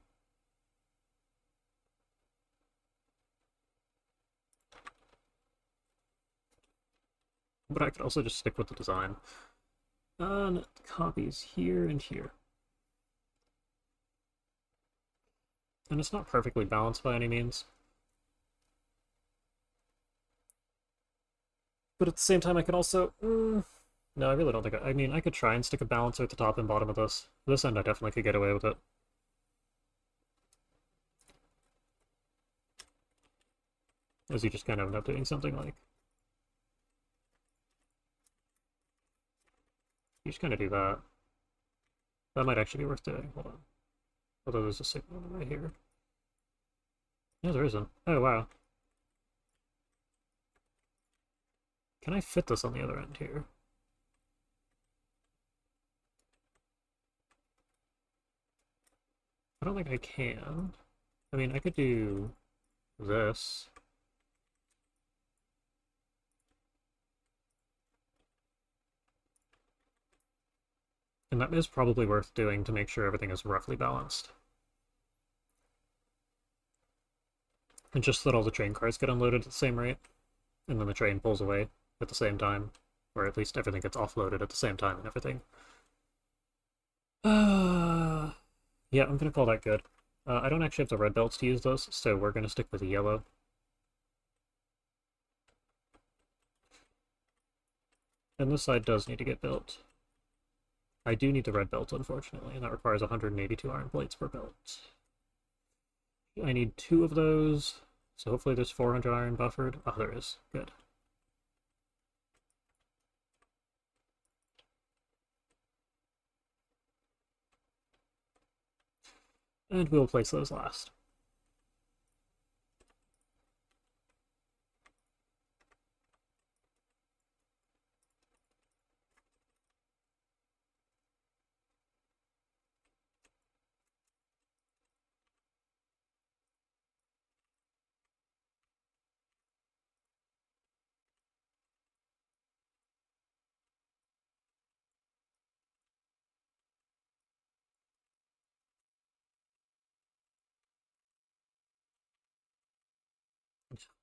S1: But I could also just stick with the design. Copies here and here. And it's not perfectly balanced by any means. But at the same time, I could also... no, I really don't think I mean, I could try and stick a balancer at the top and bottom of this. This end, I definitely could get away with it. As you just kind of end up doing something like... You just kind of do that. That might actually be worth doing. Hold on. Although there's a signal right here. No, there isn't. Oh, wow. Can I fit this on the other end here? I don't think I can. I mean, I could do this. And that is probably worth doing to make sure everything is roughly balanced. And just so that all the train cars get unloaded at the same rate, and then the train pulls away at the same time, or at least everything gets offloaded at the same time and everything. Yeah, I'm gonna call that good. I don't actually have the red belts to use those, so we're gonna stick with the yellow. And this side does need to get built. I do need the red belt, unfortunately, and that requires 182 iron plates per belt. I need 2 of those, so hopefully there's 400 iron buffered. Oh, there is. Good. And we'll place those last.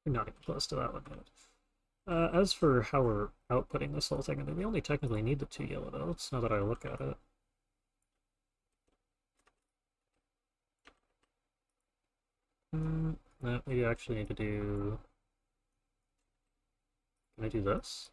S1: We're not even close to that one yet. As for how we're outputting this whole thing, I mean, we only technically need the 2 yellow belts, now that I look at it. No, we actually need to do... Can I do this?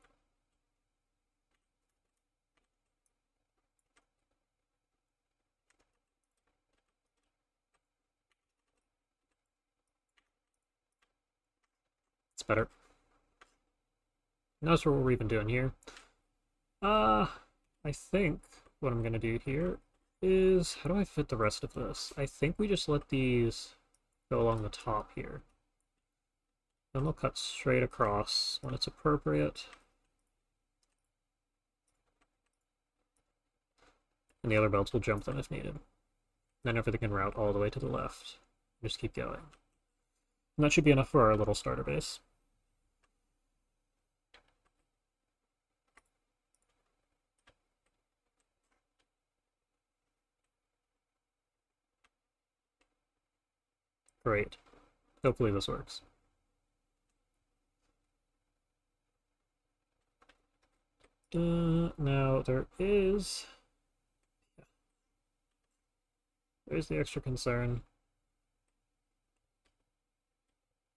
S1: It's better. Notice what we've been doing here. I think what I'm gonna do here is... How do I fit the rest of this? I think we just let these go along the top here. Then they'll cut straight across when it's appropriate. And the other belts will jump them if needed. Then everything can route all the way to the left. Just keep going. And that should be enough for our little starter base. Great. Hopefully this works. Now there's the extra concern.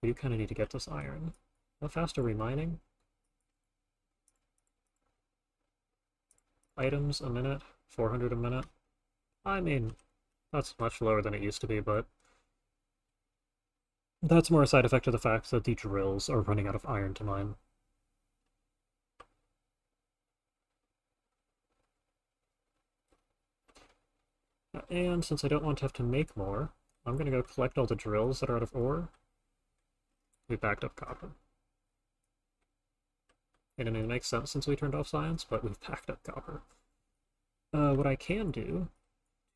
S1: We do kind of need to get this iron. How fast are we mining? Items a minute, 400 a minute. I mean, that's much lower than it used to be, but that's more a side effect of the fact that the drills are running out of iron to mine. And since I don't want to have to make more, I'm going to go collect all the drills that are out of ore. We backed up copper. It didn't even make sense since we turned off science, but we've backed up copper. What I can do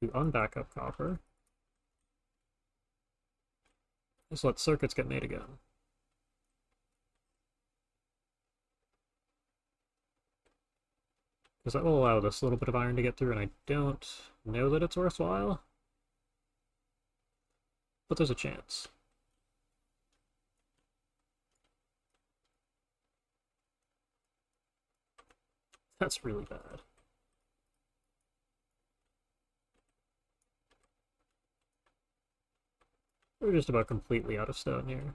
S1: to unback up copper is let circuits get made again. Because that will allow this little bit of iron to get through, and I don't know that it's worthwhile. But there's a chance. That's really bad. We're just about completely out of stone here.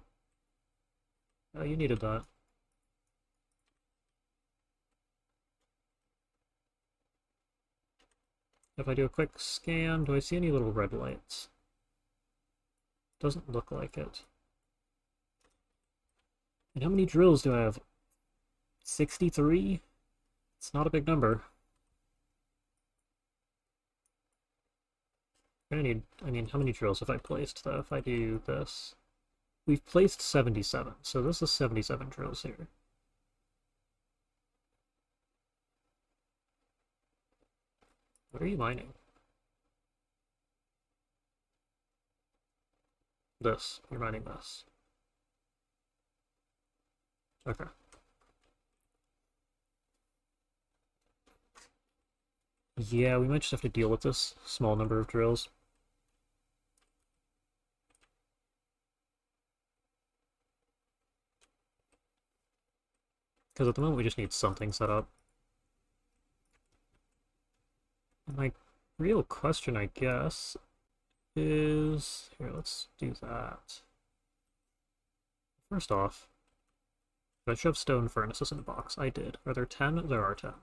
S1: Oh, you needed that. If I do a quick scan, do I see any little red lights? Doesn't look like it. And how many drills do I have? 63? It's not a big number. I'm gonna need, I mean, how many drills have I placed, though, if I do this? We've placed 77, so this is 77 drills here. What are you mining? This. You're mining this. Okay. Yeah, we might just have to deal with this small number of drills. Because at the moment we just need something set up. And my real question, I guess, is... Here, let's do that. First off, did I shove stone furnaces in a box? I did. Are there 10? There are 10.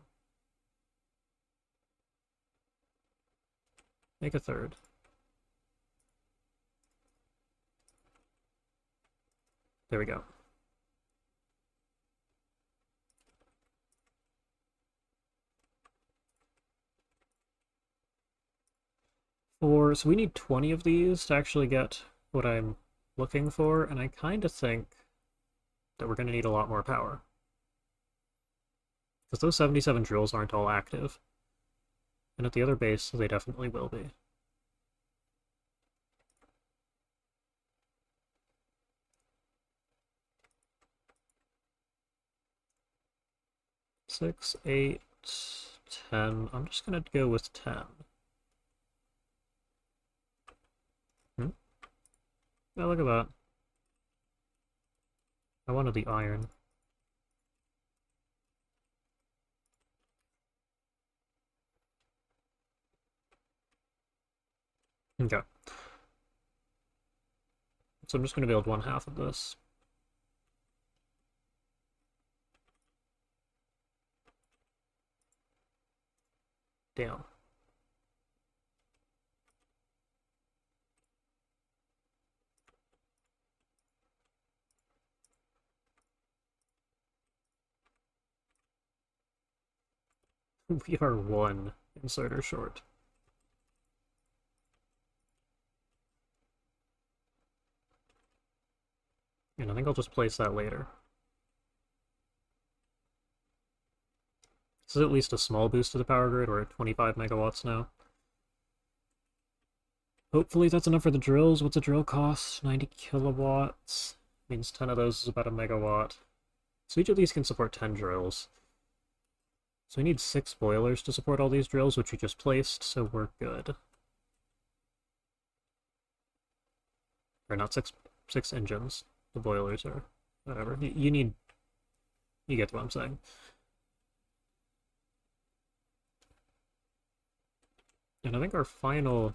S1: Make a third. There we go. So we need 20 of these to actually get what I'm looking for, and I kind of think that we're going to need a lot more power. Because those 77 drills aren't all active. And at the other base, they definitely will be. Six, 8, 10. I'm just gonna go with 10. Yeah, look at that. I wanted the iron. Okay. So I'm just going to build 1/2 of this. Damn. We are 1 inserter short. And I think I'll just place that later. This is at least a small boost to the power grid. We're at 25 megawatts now. Hopefully that's enough for the drills. What's a drill cost? 90 kilowatts. Means 10 of those is about a megawatt. So each of these can support 10 drills. So we need 6 boilers to support all these drills, which we just placed, so we're good. Or not 6 engines. The boilers or whatever. You need... You get what I'm saying. And I think our final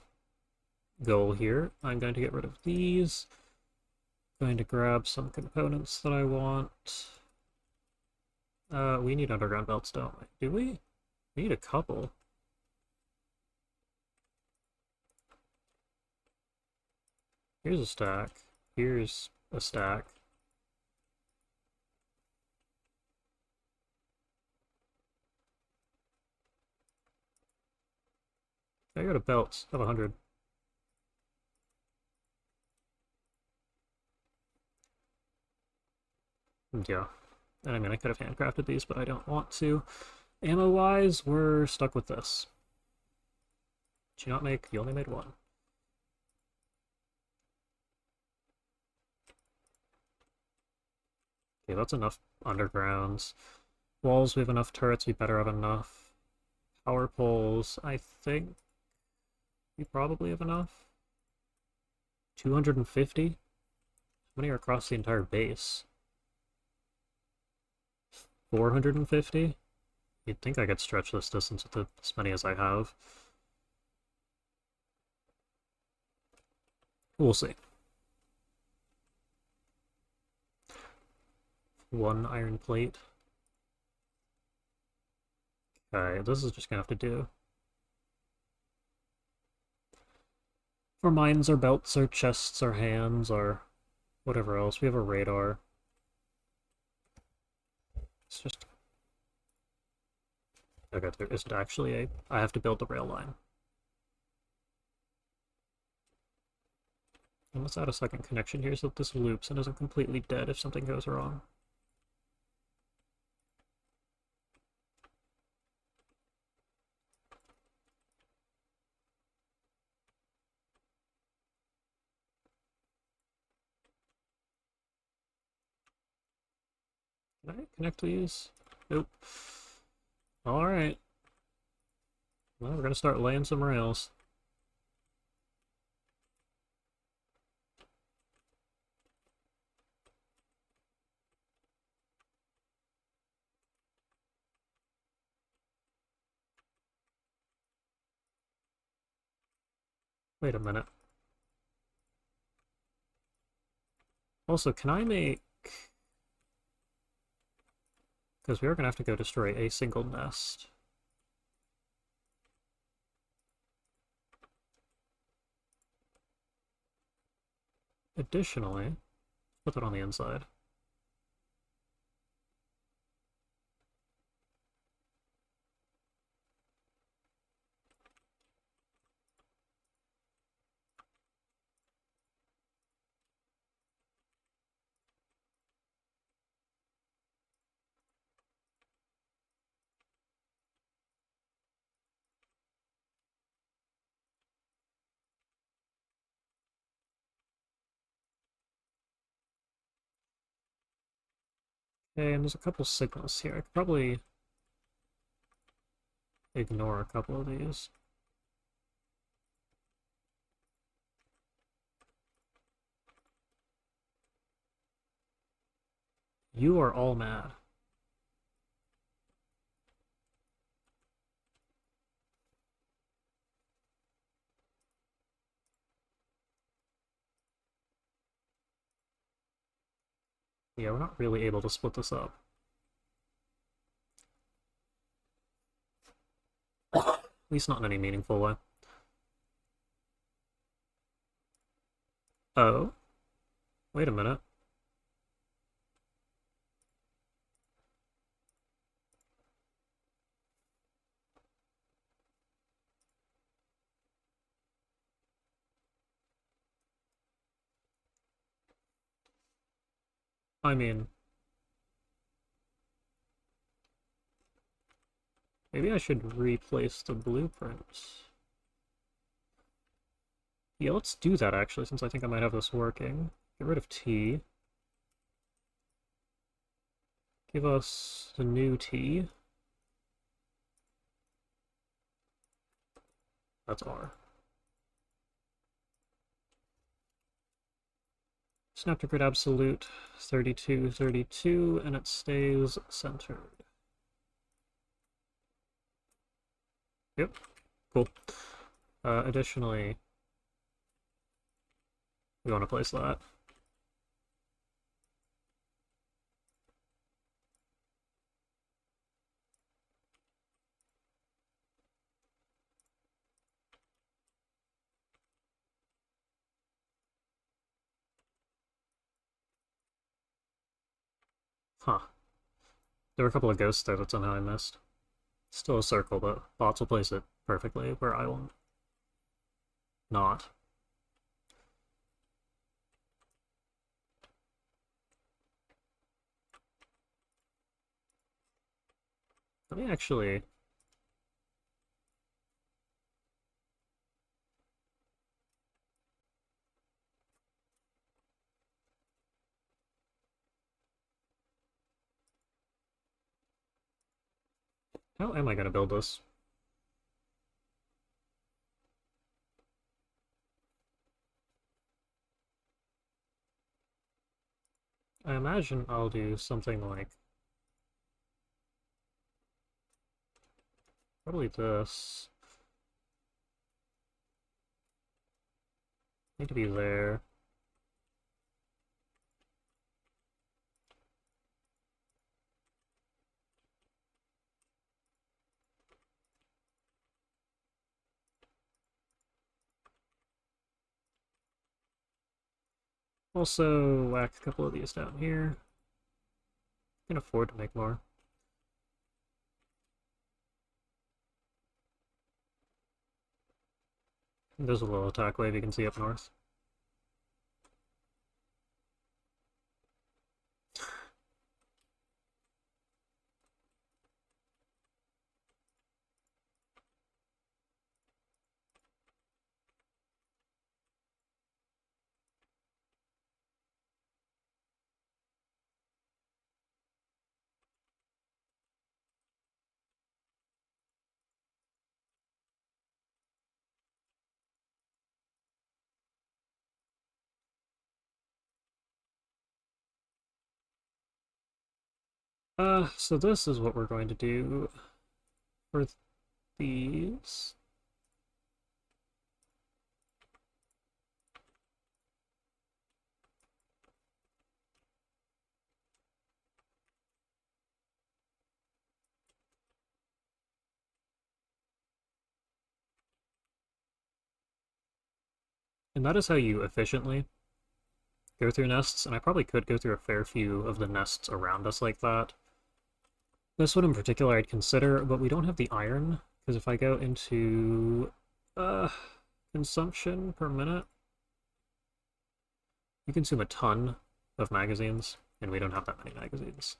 S1: goal here, I'm going to get rid of these. Going to grab some components that I want. We need underground belts, don't we? Do we? We need a couple. Here's a stack. Here's a stack. I got a belt of 100. Yeah. And I mean, I could have handcrafted these, but I don't want to. Ammo-wise, we're stuck with this. Did you not make... You only made one. Okay, that's enough undergrounds. Walls, we have enough. Turrets, we better have enough. Power poles, I think we probably have enough. 250? How many are across the entire base? 450? You'd think I could stretch this distance with as many as I have. We'll see. One iron plate. Okay, this is just gonna have to do. For mines or belts or chests or hands or whatever else, we have a radar. It's just... Okay, there isn't actually a... I have to build the rail line. And let's add a second connection here so that this loops and isn't completely dead if something goes wrong. Can I connect these? Nope. Alright. Well, we're gonna start laying some rails. Wait a minute. Also, can I make... Because we are going to have to go destroy a single nest. Additionally, put that on the inside. Okay, and there's a couple signals here. I could probably ignore a couple of these. You are all mad. Yeah, we're not really able to split this up. At least not in any meaningful way. Oh. Wait a minute. I mean... Maybe I should replace the blueprints. Yeah, let's do that actually, since I think I might have this working. Get rid of T. Give us the new T. That's R. Snap to grid absolute 32, 32, and it stays centered. Yep, cool. Additionally, we want to place that. Huh. There were a couple of ghosts there that somehow I missed. Still a circle, but bots will place it perfectly where I will not. Let me actually... How am I going to build this? I imagine I'll do something like... Probably this. Need to be there. Also, whack a couple of these down here. Can afford to make more. There's a little attack wave you can see up north. So this is what we're going to do for these. And that is how you efficiently go through nests, and I probably could go through a fair few of the nests around us like that. This one in particular I'd consider, but we don't have the iron, because if I go into consumption per minute, you consume a ton of magazines, and we don't have that many magazines.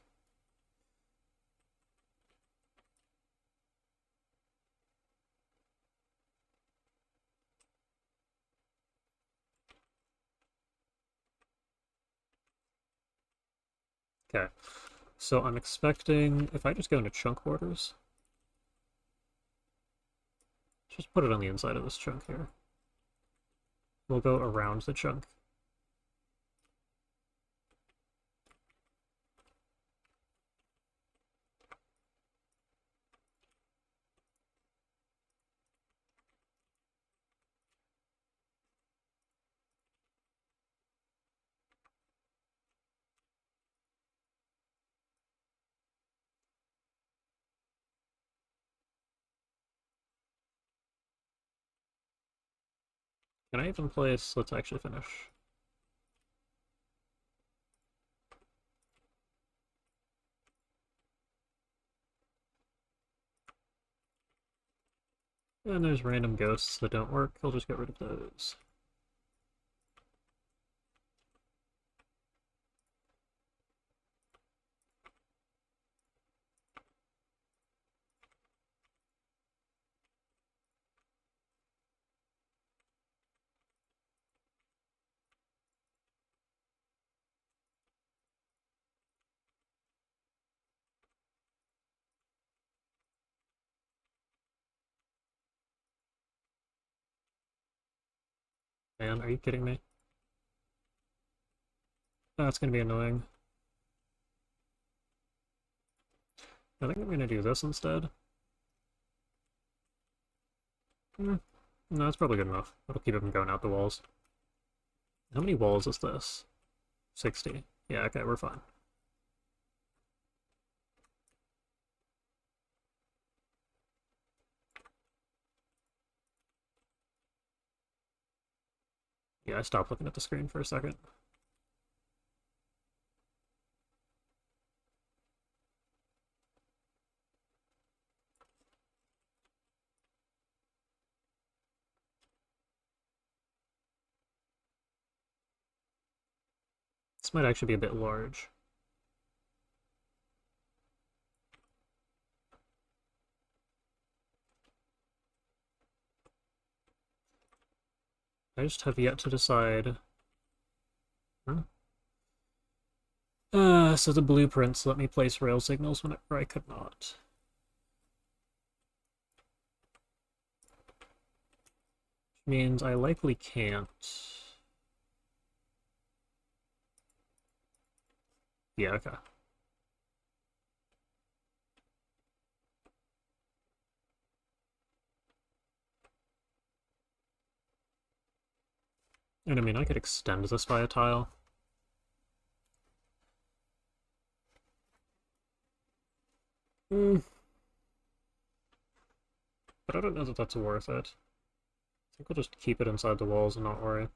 S1: Okay, so I'm expecting, if I just go into chunk borders, just put it on the inside of this chunk here. We'll go around the chunk. Can I even place, let's actually finish. And there's random ghosts that don't work, I'll just get rid of those. Man, are you kidding me? That's gonna be annoying. I think I'm gonna do this instead. No, that's probably good enough. That'll keep it from going out the walls. How many walls is this? 60. Yeah, okay, we're fine. Yeah, I stopped looking at the screen for a second. This might actually be a bit large. I just have yet to decide. Huh? So the blueprints let me place rail signals whenever I could not. Which means I likely can't. Yeah, okay. And I mean, I could extend this by a tile. Hmm. But I don't know that that's worth it. I think we'll just keep it inside the walls and not worry.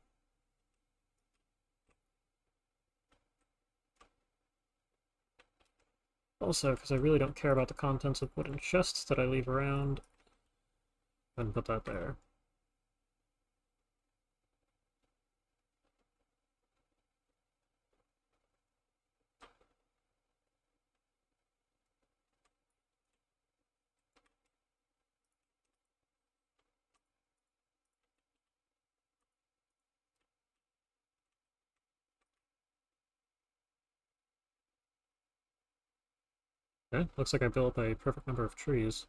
S1: Also, because I really don't care about the contents of wooden chests that I leave around, and put that there. Okay, looks like I built a perfect number of trees.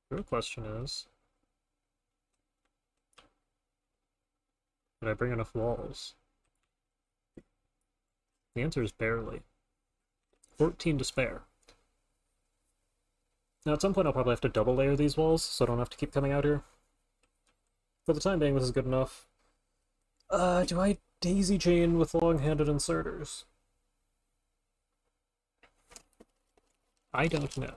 S1: The real question is, did I bring enough walls? The answer is barely. 14 to spare. Now at some point I'll probably have to double layer these walls, so I don't have to keep coming out here. For the time being, this is good enough. Do I daisy chain with long-handed inserters? I don't know.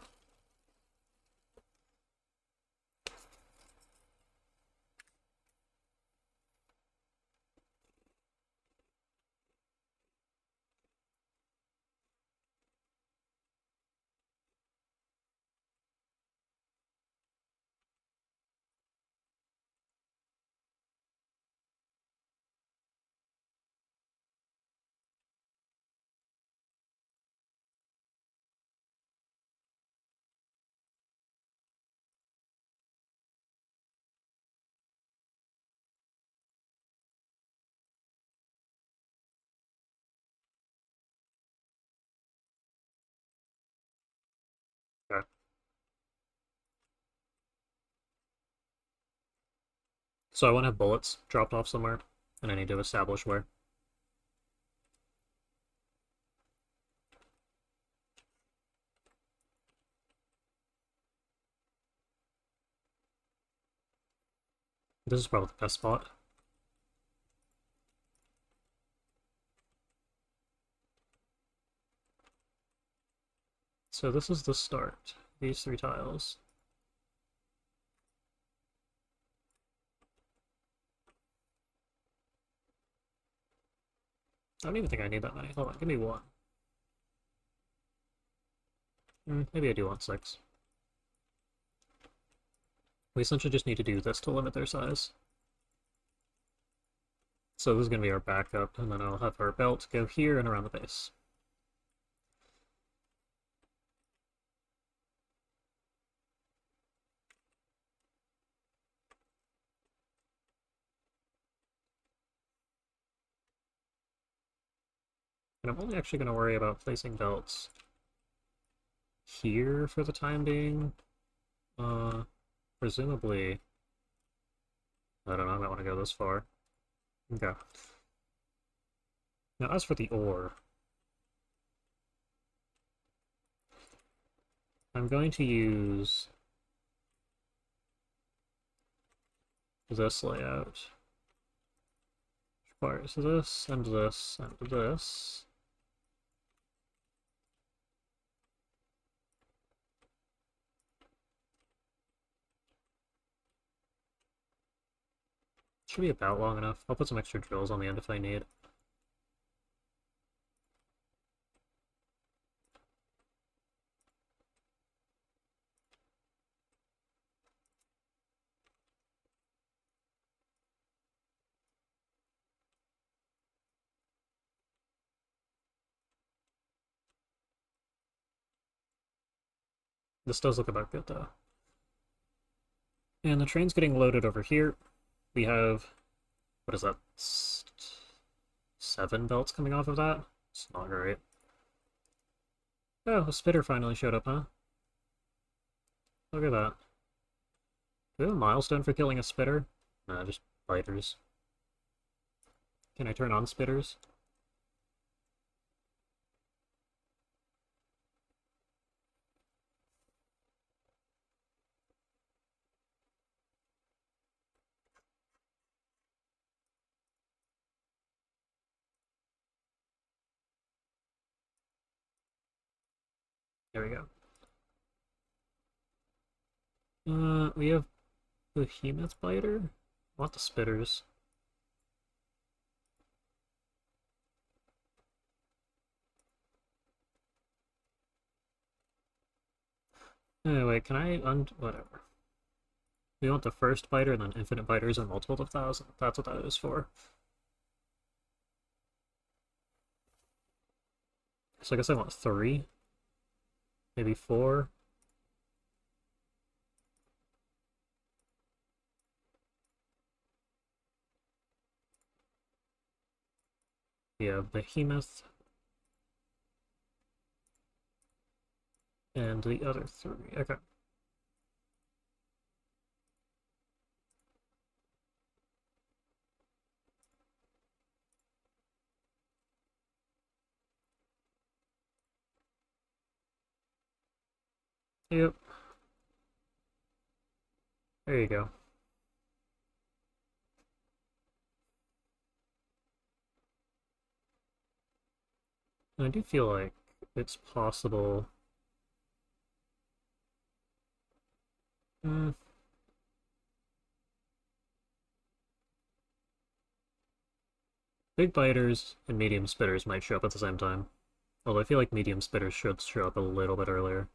S1: Okay. So I want to have bullets dropped off somewhere, and I need to establish where. This is probably the best spot. So this is the start. These 3 tiles. I don't even think I need that many. Hold on, give me 1. Maybe I do want 6. We essentially just need to do this to limit their size. So this is going to be our backup, and then I'll have our belt go here and around the base. And I'm only actually going to worry about placing belts here for the time being. Presumably, I don't know, I might want to go this far. Okay. Now, as for the ore, I'm going to use this layout. Requires this, and this, and this. Should be about long enough. I'll put some extra drills on the end if I need. This does look about good, though. And the train's getting loaded over here. We have, what is that, 7 belts coming off of that? It's not great. Oh, a spitter finally showed up, huh? Look at that. Do we have a milestone for killing a spitter? Nah, just biters. Can I turn on spitters? There we go. We have Behemoth Biter? I want the spitters. Anyway, can I whatever. We want the first biter and then infinite biters and multiple of 1,000. That's what that is for. So I guess I want 3. Maybe 4. Yeah, Behemoth. And the other 3. Okay. Yep. There you go. And I do feel like it's possible. Hmm. Big biters and medium spitters might show up at the same time. Although I feel like medium spitters should show up a little bit earlier.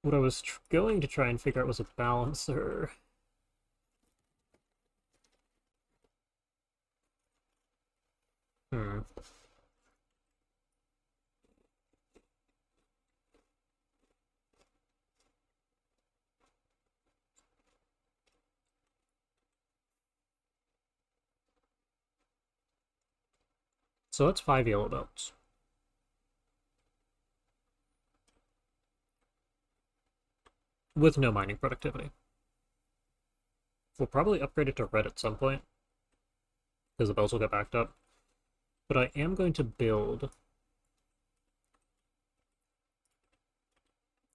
S1: What I was going to try and figure out was a balancer. Hmm. So that's 5 yellow belts. With no mining productivity. We'll probably upgrade it to red at some point, because the bells will get backed up. But I am going to build,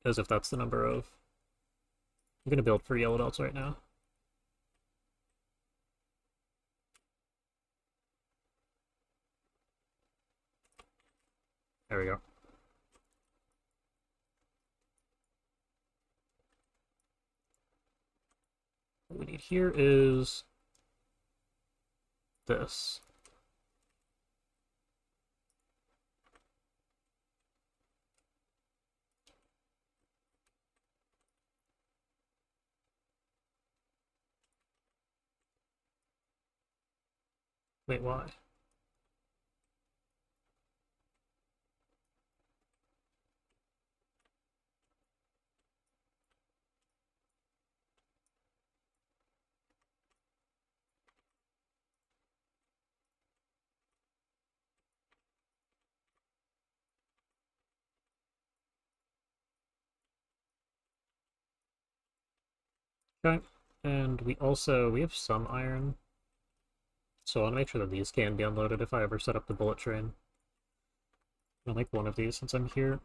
S1: as if that's the number of... I'm going to build for yellow belts right now. There we go. What we need here is this. Wait, why? Okay, and we have some iron, so I want to make sure that these can be unloaded if I ever set up the bullet train. I'll make one of these since I'm here.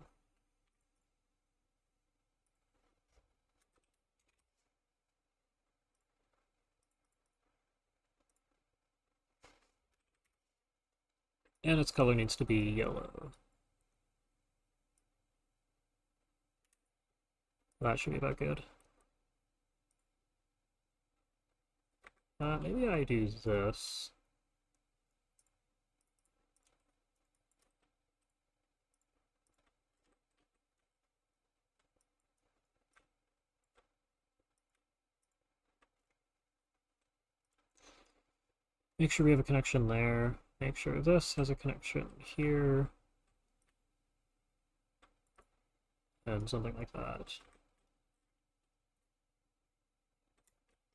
S1: And its color needs to be yellow. That should be about good. Maybe I do this. Make sure we have a connection there. Make sure this has a connection here. and something like that.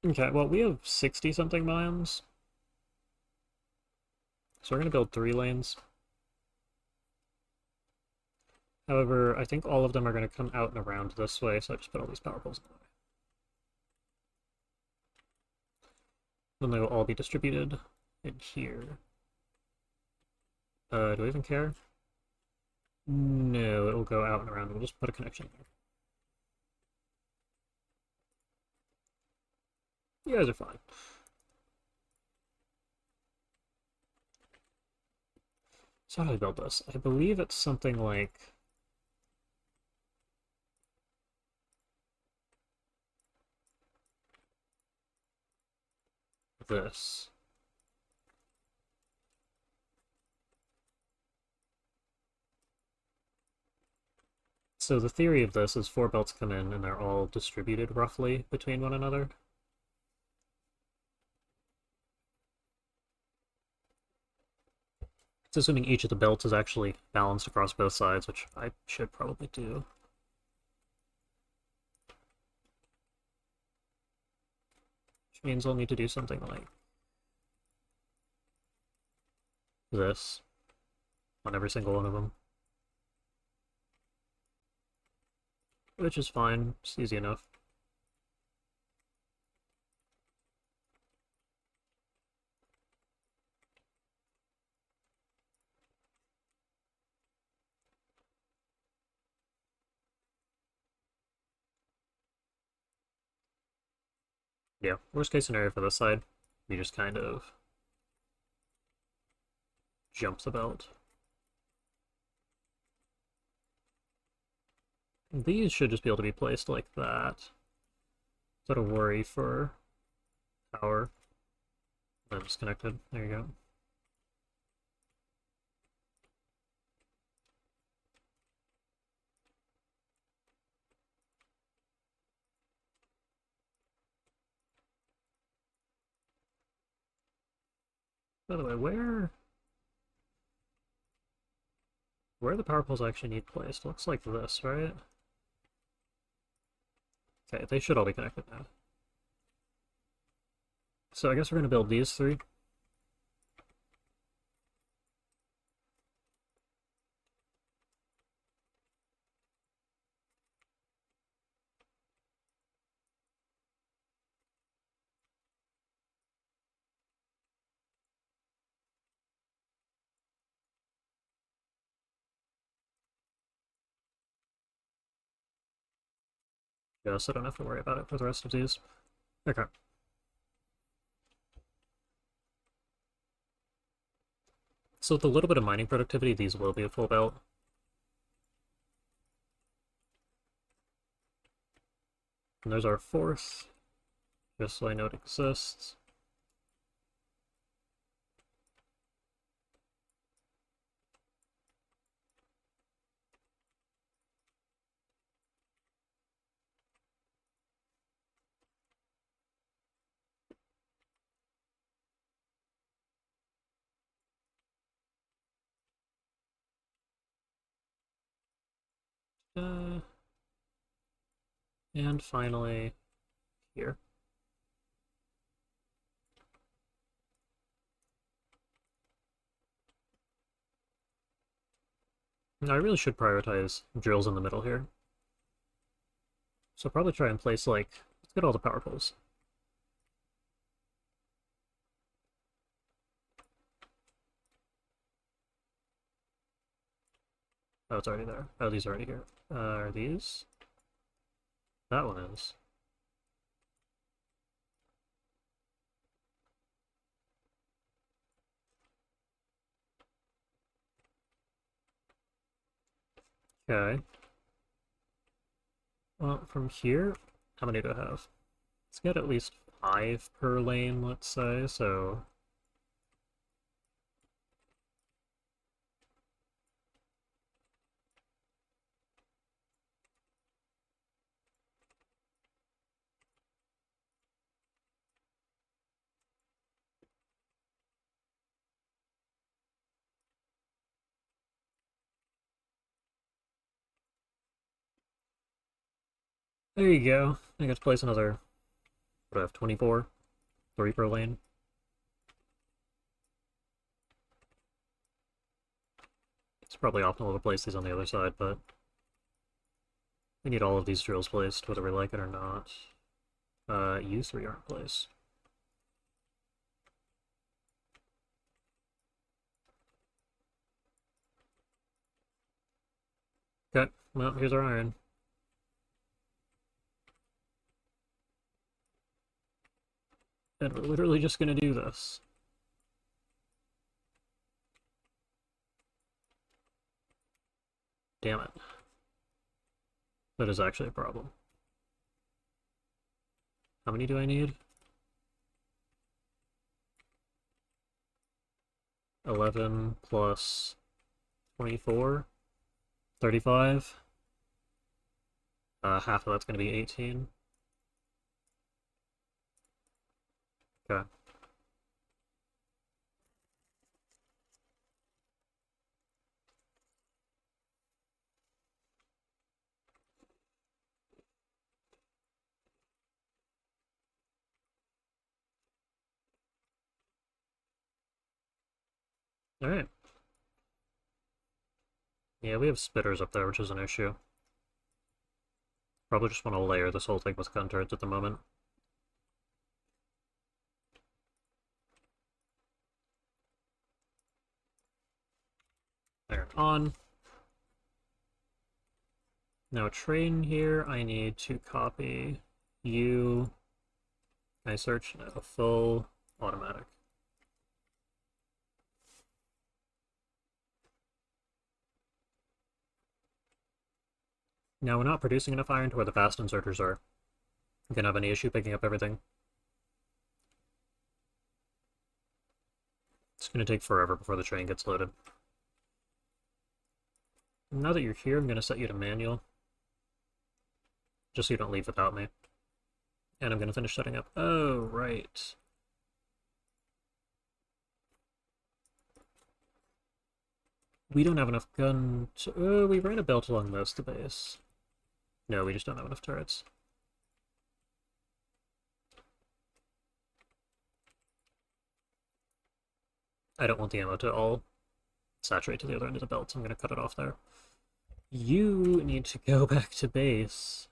S1: Okay, well, we have 60-something miles, so we're going to build 3 lanes. However, I think all of them are going to come out and around this way, so I just put all these power poles in the way. Then they will all be distributed in here. Do I even care? No, it'll go out and around. We'll just put a connection there. You guys are fine. So how do I build this? I believe it's something like this. So the theory of this is 4 belts come in and they're all distributed roughly between one another. It's assuming each of the belts is actually balanced across both sides, which I should probably do. Which means I'll need to do something like this on every single one of them. Which is fine, it's easy enough. Yeah, worst case scenario for this side, we just kind of jump the belt. These should just be able to be placed like that. Without a worry for power. I'm disconnected. There you go. By the way, where the power poles actually need placed? Looks like this, right? Okay, they should all be connected now. So I guess we're going to build these 3. Yeah, so I don't have to worry about it for the rest of these. Okay. So with a little bit of mining productivity, these will be a full belt. And there's our 4th, just so I know it exists. Uh, and finally, here. Now I really should prioritize drills in the middle here. So I'll probably try and place, like, let's get all the power poles. Oh, it's already there. Oh, these are already here. Are these? That one is. Okay. Well, from here, how many do I have? Let's get at least 5 per lane, let's say, so... There you go. I got to place another, what do I have, 24? 3 per lane. It's probably optimal to place these on the other side, but we need all of these drills placed, whether we like it or not. You 3 aren't placed. Okay, well, here's our iron. And we're literally just gonna do this. Damn it. That is actually a problem. How many do I need? 11 plus 24? 35? Half of that's gonna be 18. Okay. Alright. Yeah, we have spitters up there, which is an issue. Probably just want to layer this whole thing with gun turrets at the moment. There, on. Now, a train here, I need to copy you. Can I search? No, full automatic. Now, we're not producing enough iron to where the fast inserters are. I'm gonna have any issue picking up everything. It's gonna take forever before the train gets loaded. Now that you're here, I'm gonna set you to manual. Just so you don't leave without me. And I'm gonna finish setting up. Oh, right. We don't have enough gun to... we ran a belt along most of the base. No, we just don't have enough turrets. I don't want the ammo to all saturate to the other end of the belt, so I'm going to cut it off there. You need to go back to base.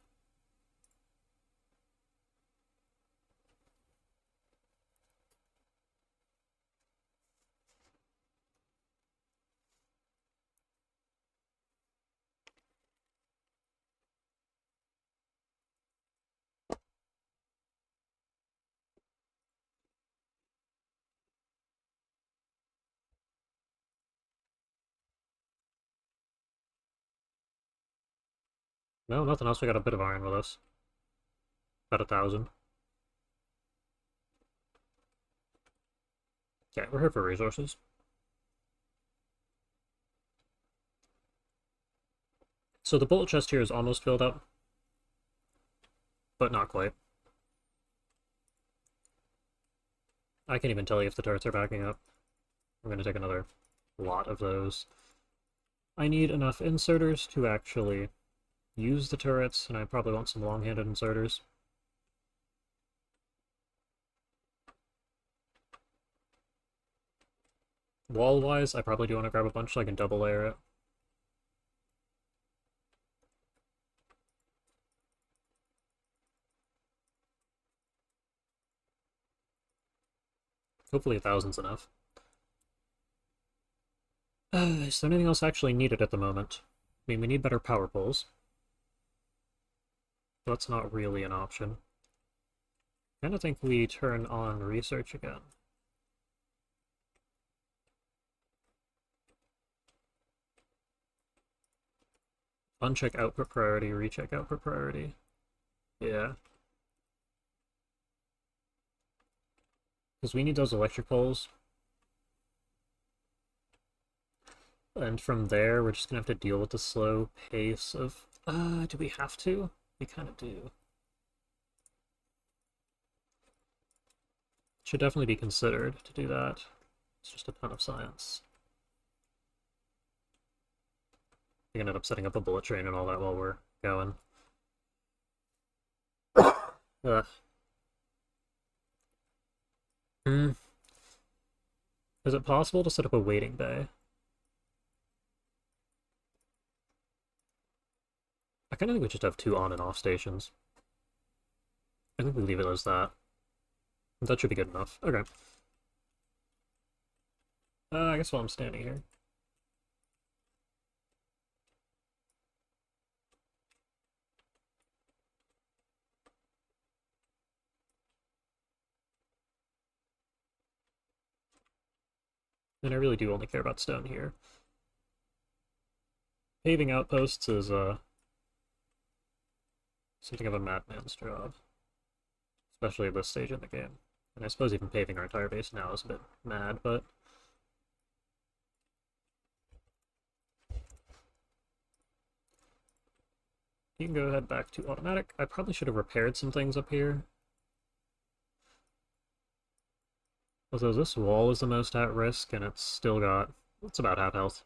S1: No, nothing else. We got a bit of iron with us. About 1,000. Okay, we're here for resources. So the bullet chest here is almost filled up, but not quite. I can't even tell you if the turrets are backing up. I'm going to take another lot of those. I need enough inserters to actually use the turrets, and I probably want some long-handed inserters. Wall-wise, I probably do want to grab a bunch so I can double layer it. Hopefully 1,000's enough. Is there anything else actually needed at the moment? I mean, we need better power poles. That's not really an option. I kind of think we turn on research again. Uncheck output priority, recheck output priority. Yeah. Because we need those electric poles. And from there, we're just gonna have to deal with the slow pace of... do we have to? We kind of do. Should definitely be considered to do that. It's just a ton of science. We can end up setting up a bullet train and all that while we're going. Ugh. Hmm. Is it possible to set up a waiting bay? I kind of think we just have two on and off stations. I think we leave it as that. That should be good enough. Okay. I guess while I'm standing here. And I really do only care about stone here. Paving outposts is something of a madman's job, especially at this stage in the game. And I suppose even paving our entire base now is a bit mad, but you can go ahead back to automatic. I probably should have repaired some things up here. Although this wall is the most at risk, and it's about half health.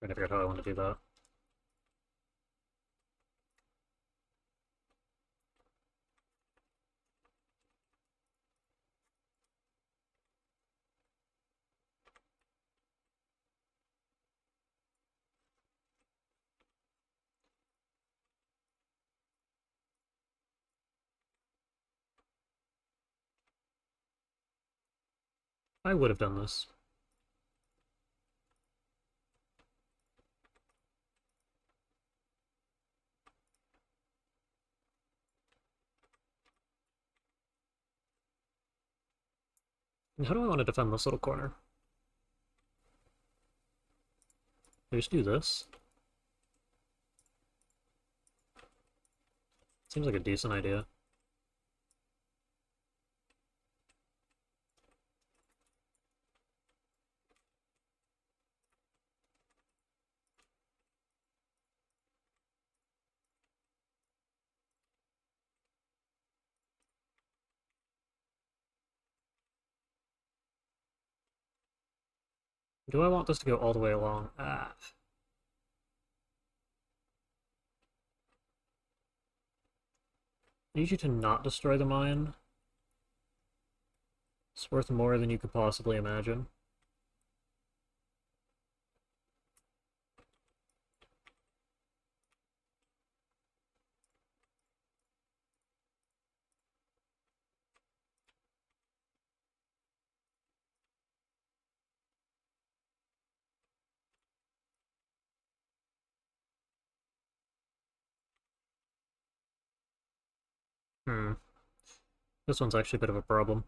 S1: Trying to figure out how I want to do that. I would have done this. And how do I want to defend this little corner? I just do this. Seems like a decent idea. Do I want this to go all the way along? Ah. I need you to not destroy the mine. It's worth more than you could possibly imagine. Hmm. This one's actually a bit of a problem.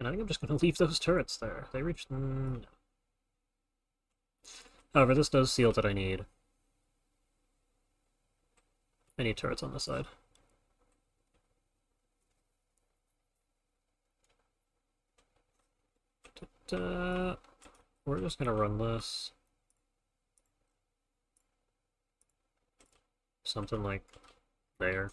S1: And I think I'm just going to leave those turrets there. They reached... No. However, this does seal that I need. I need turrets on this side. We're just going to run this. Something like there.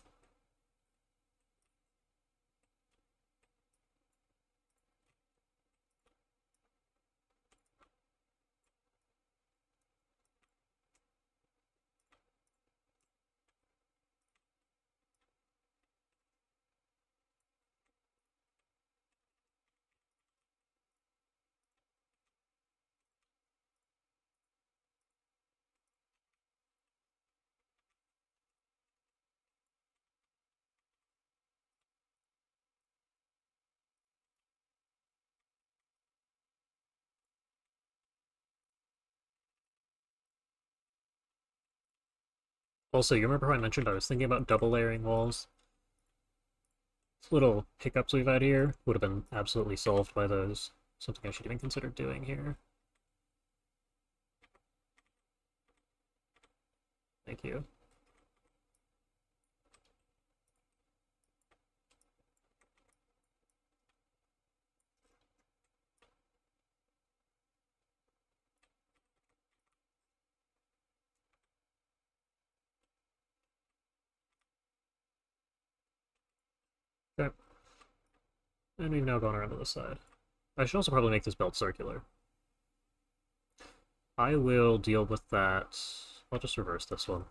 S1: Also, you remember how I mentioned I was thinking about double layering walls? These little hiccups we've had here would have been absolutely solved by those. Something I should even consider doing here. Thank you. Okay. And we've now gone around to the side. I should also probably make this belt circular. I will deal with that. I'll just reverse this one.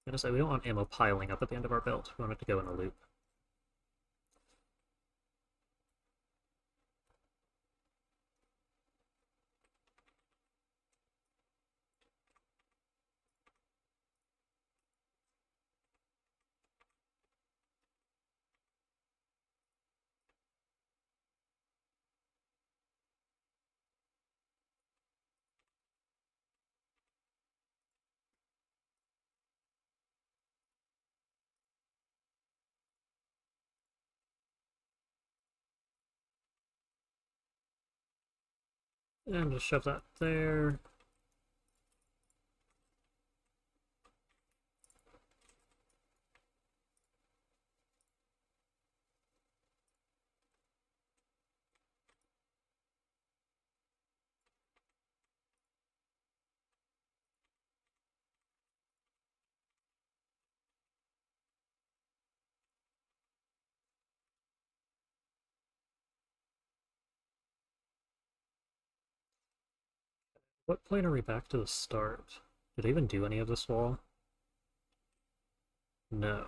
S1: I'm gonna say we don't want ammo piling up at the end of our belt. We want it to go in a loop. And just shove that there. What point are we back to the start? Did I even do any of this wall? No.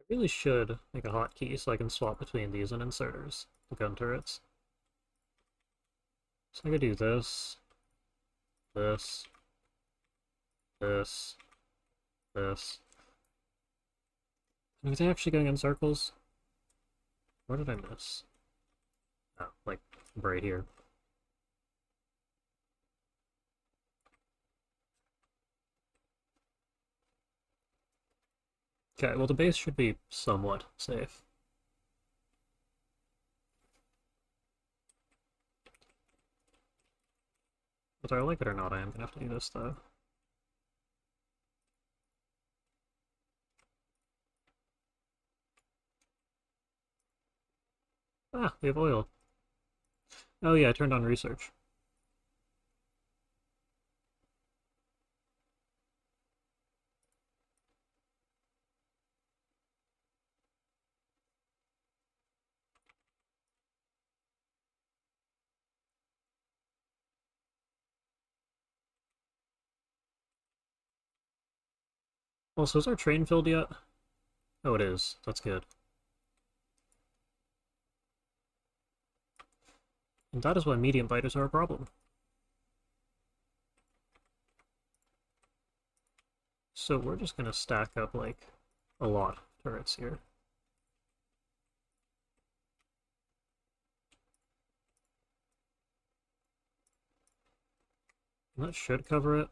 S1: I really should make a hotkey so I can swap between these and inserters, the gun turrets. So I'm gonna do this, this, this, this. Are they actually going in circles? What did I miss? Oh, like, right here. Okay, well the base should be somewhat safe. Whether I like it or not, I am gonna have to do this though. Ah, we have oil. Oh yeah, I turned on research. Also, is our train filled yet? Oh, it is. That's good. And that is why medium biters are a problem. So we're just gonna stack up, like, a lot of turrets here. And that should cover it.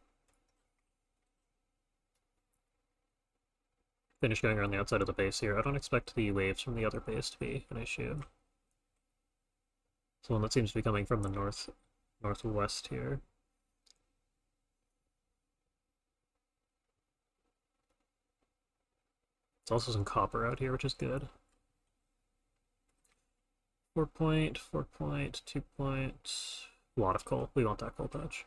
S1: Finish going around the outside of the base here. I don't expect the waves from the other base to be an issue. It's the one that seems to be coming from the northwest here. There's also some copper out here, which is good. 4 point, 4 point, 2 point. A lot of coal. We want that coal patch.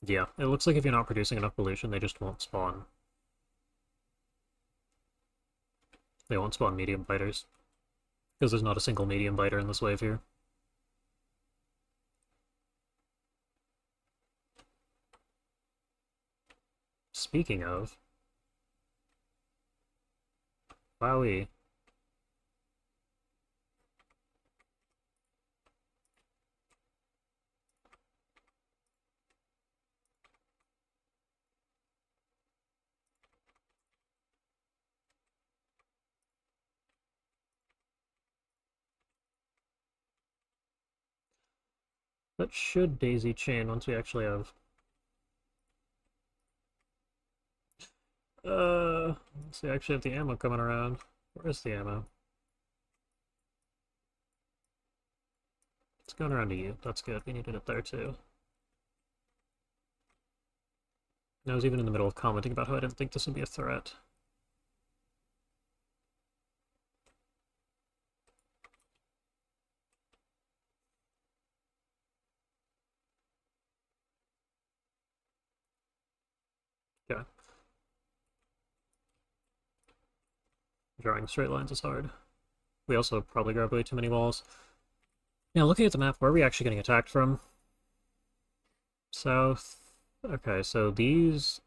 S1: Yeah, it looks like if you're not producing enough pollution, they just won't spawn. They won't spawn medium biters. Because there's not a single medium biter in this wave here. Speaking of... Wowee. That should daisy chain once we actually have... Let's see, I actually have the ammo coming around. Where is the ammo? It's going around to you. That's good. We needed it there too. I was even in the middle of commenting about how I didn't think this would be a threat. Yeah. Drawing straight lines is hard. We also probably grab way too many walls. Now, looking at the map, where are we actually getting attacked from? South. Okay, so this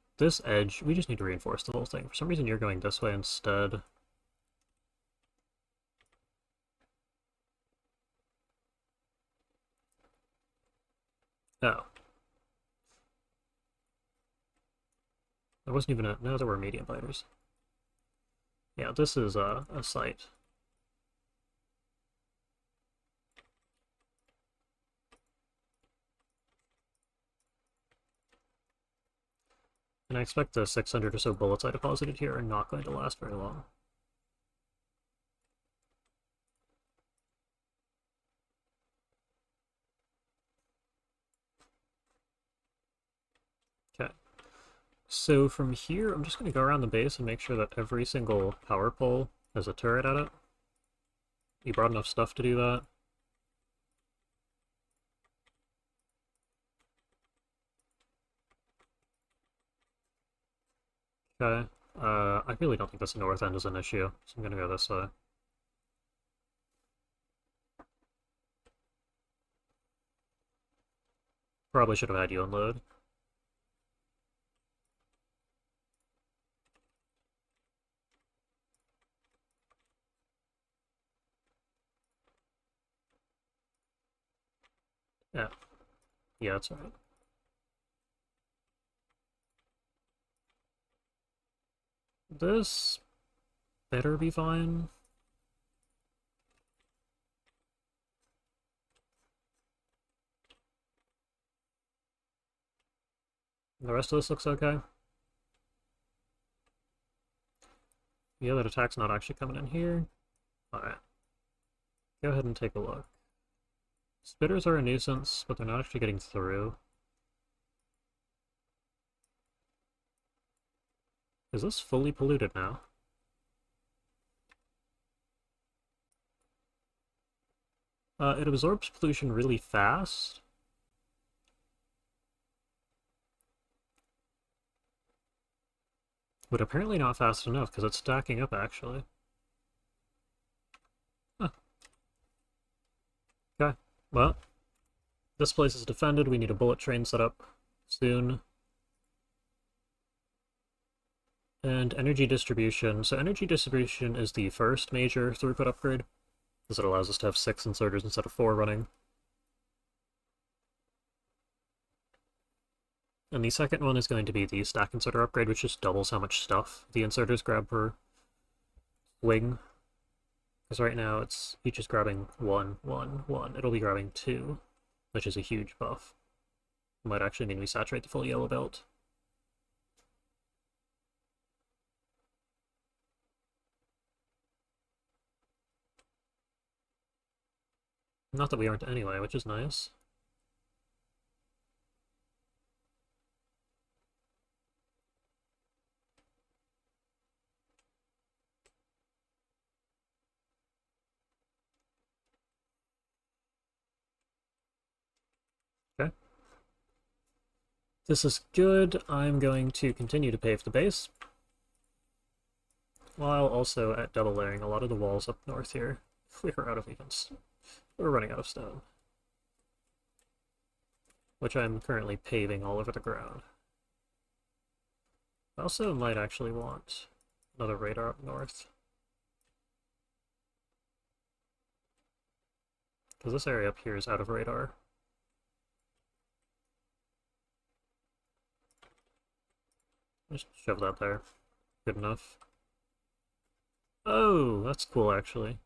S1: edge, we just need to reinforce the whole thing. For some reason, you're going this way instead. Oh. There wasn't even a... No, there were medium biters. Yeah, this is a site. And I expect the 600 or so bullets I deposited here are not going to last very long. Okay. So from here, I'm just going to go around the base and make sure that every single power pole has a turret at it. You brought enough stuff to do that? Okay. I really don't think this north end is an issue, so I'm gonna go this way. Probably should have had you unload. Yeah. Yeah, that's alright. This better be fine. The rest of this looks okay. Yeah, that attack's not actually coming in here. Alright. Go ahead and take a look. Spitters are a nuisance, but they're not actually getting through. Is this fully polluted now? It absorbs pollution really fast. But apparently not fast enough, because it's stacking up, actually. Huh. Okay, well, this place is defended. We need a bullet train set up soon. And energy distribution. So energy distribution is the first major throughput upgrade, because it allows us to have 6 inserters instead of 4 running. And the second one is going to be the stack inserter upgrade, which just doubles how much stuff the inserters grab per wing. Because right now it's each is grabbing 1, 1, 1. It'll be grabbing 2, which is a huge buff. Might actually mean we saturate the full yellow belt. Not that we aren't anyway, which is nice. This is good. I'm going to continue to pave the base, while also at double layering a lot of the walls up north here. We're out of evens. We're running out of stone, which I'm currently paving all over the ground. I also might actually want another radar up north, because this area up here is out of radar. Just shove that there. Good enough. Oh, that's cool, actually.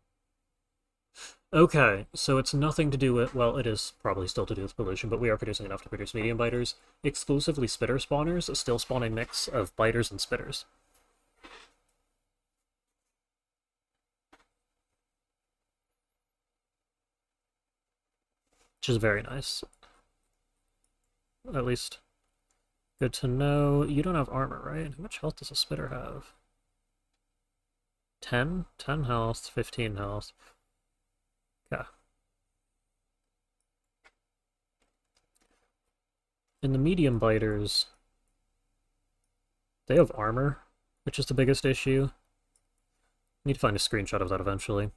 S1: Okay, so it's nothing to do with, well, it is probably still to do with pollution, but we are producing enough to produce medium biters. Exclusively spitter spawners, a still spawning mix of biters and spitters. Which is very nice. At least, good to know. You don't have armor, right? How much health does a spitter have? 10? 10 health, 15 health. Yeah. In the medium biters, they have armor, which is the biggest issue. I need to find a screenshot of that eventually.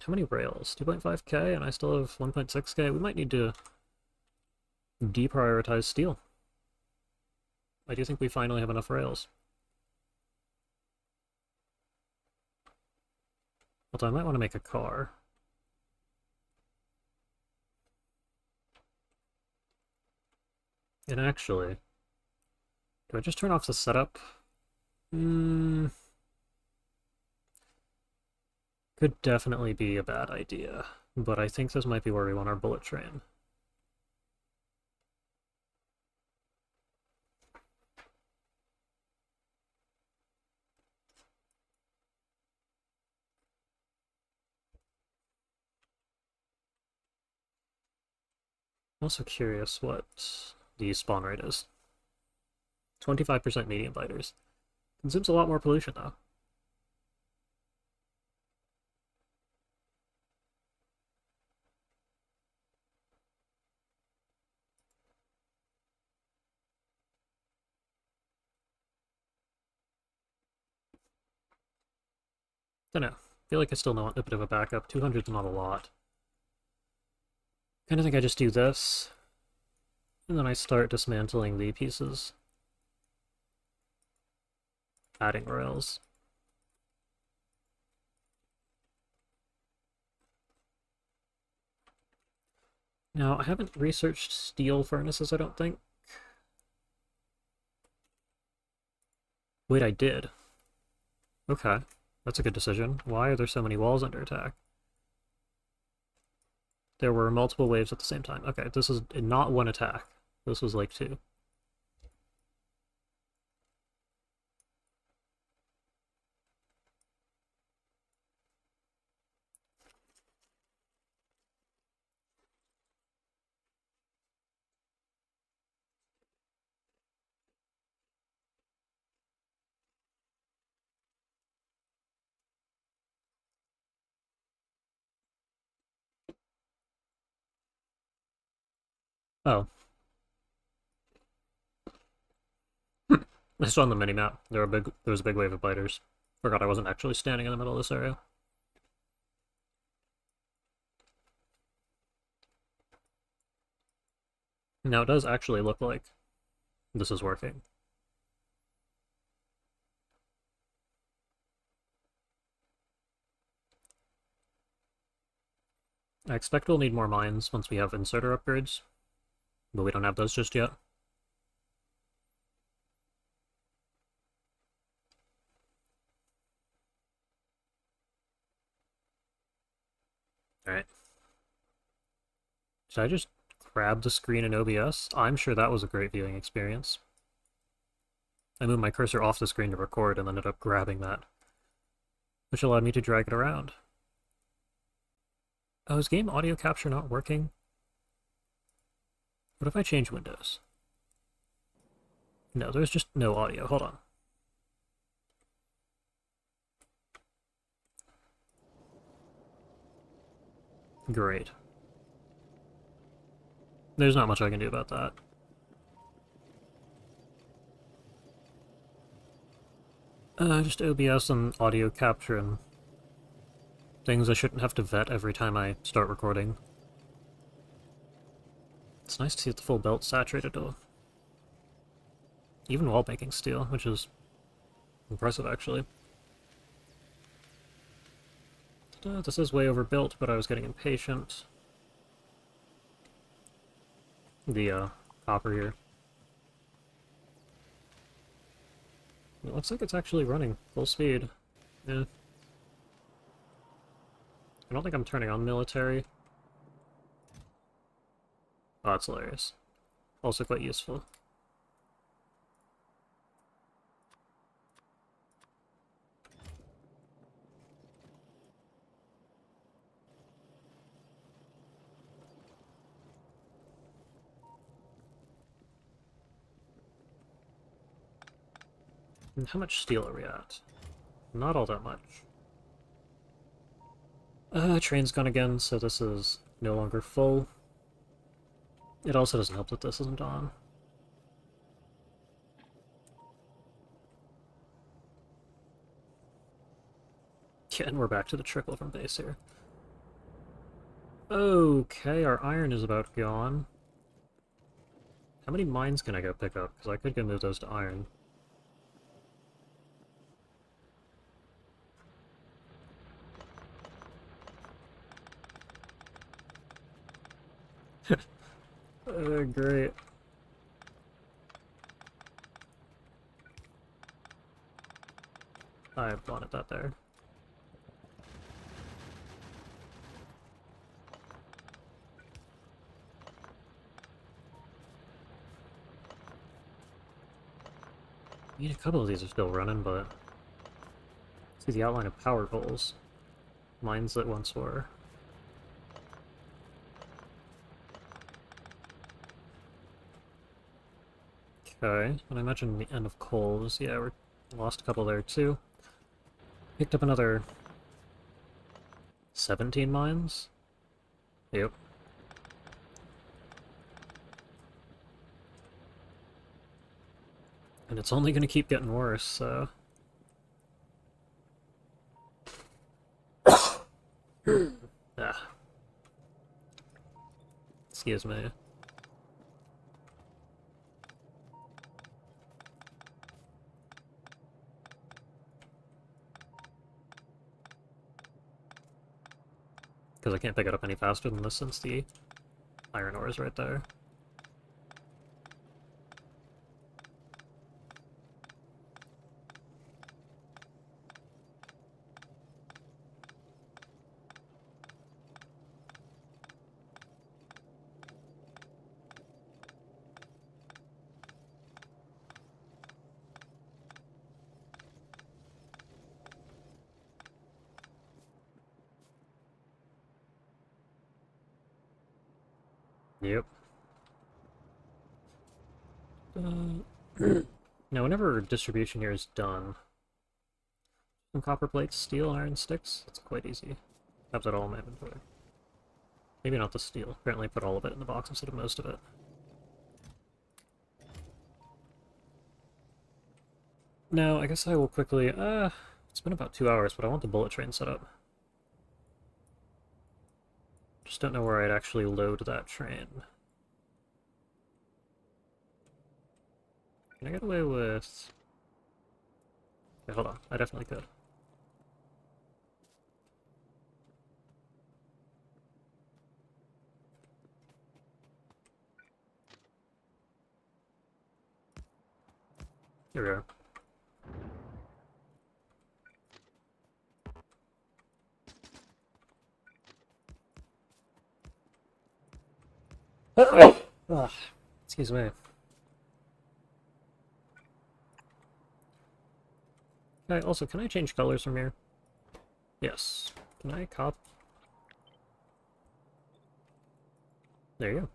S1: How many rails? 2.5k, and I still have 1.6k. We might need to deprioritize steel. I do think we finally have enough rails. Although I might want to make a car. And actually, do I just turn off the setup? Could definitely be a bad idea, but I think this might be where we want our bullet train. I'm also curious what the spawn rate is. 25% medium biters. Consumes a lot more pollution, though. Don't know. I feel like I still want a bit of a backup. 200's not a lot. Kind of think I just do this, and then I start dismantling the pieces. Adding rails. Now, I haven't researched steel furnaces, I don't think. Wait, I did. Okay, that's a good decision. Why are there so many walls under attack? There were multiple waves at the same time. Okay, this is not one attack. This was like two. Oh. I saw on the minimap. There was a big wave of biters. Forgot I wasn't actually standing in the middle of this area. Now it does actually look like this is working. I expect we'll need more mines once we have inserter upgrades, but we don't have those just yet. Alright. Did I just grab the screen in OBS? I'm sure that was a great viewing experience. I moved my cursor off the screen to record and ended up grabbing that, which allowed me to drag it around. Oh, is game audio capture not working? What if I change Windows? No, there's just no audio. Hold on. Great. There's not much I can do about that. Just OBS and audio capture and things I shouldn't have to vet every time I start recording. It's nice to see that the full belt's saturated though. Even while making steel, which is impressive actually. This is way overbuilt, but I was getting impatient. The copper here. It looks like it's actually running full speed. Yeah. I don't think I'm turning on military. Oh, that's hilarious. Also quite useful. And how much steel are we at? Not all that much. Train's gone again, so this is no longer full. It also doesn't help that this isn't on. Yeah, and we're back to the trickle from base here. Okay, our iron is about gone. How many mines can I go pick up? Because I could go move those to iron. Great. I wanted that there. I mean, a couple of these are still running, but... See the outline of power poles. Mines that once were. Okay, and I imagine the end of coals. Yeah, we lost a couple there too. Picked up another 17 mines? Yep. And it's only gonna keep getting worse, so... Ah. Excuse me. Because I can't pick it up any faster than this since the iron ore is right there. Yep. Now, whenever distribution here is done, some copper plates, steel, and iron sticks, it's quite easy. Have that all in my inventory. Maybe not the steel. Apparently I put all of it in the box instead of most of it. Now, I guess I will quickly... it's been about 2 hours, but I want the bullet train set up. Just don't know where I'd actually load that train. Can I get away with... Okay, hold on. I definitely could. Here we are. Ugh, excuse me. Okay, also, can I change colors from here? Yes. Can I cop? There you go.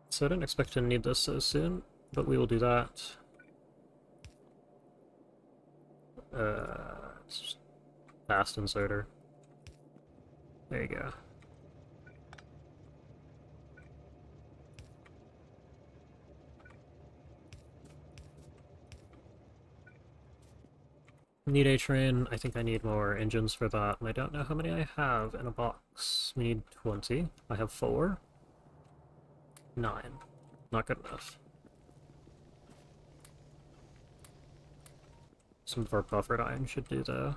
S1: So I didn't expect to need this so soon, but we will do that. Fast inserter. There you go. Need a train. I think I need more engines for that, and I don't know how many I have in a box. We need 20. I have 4. 9. Not good enough. Some of our buffered iron should do though.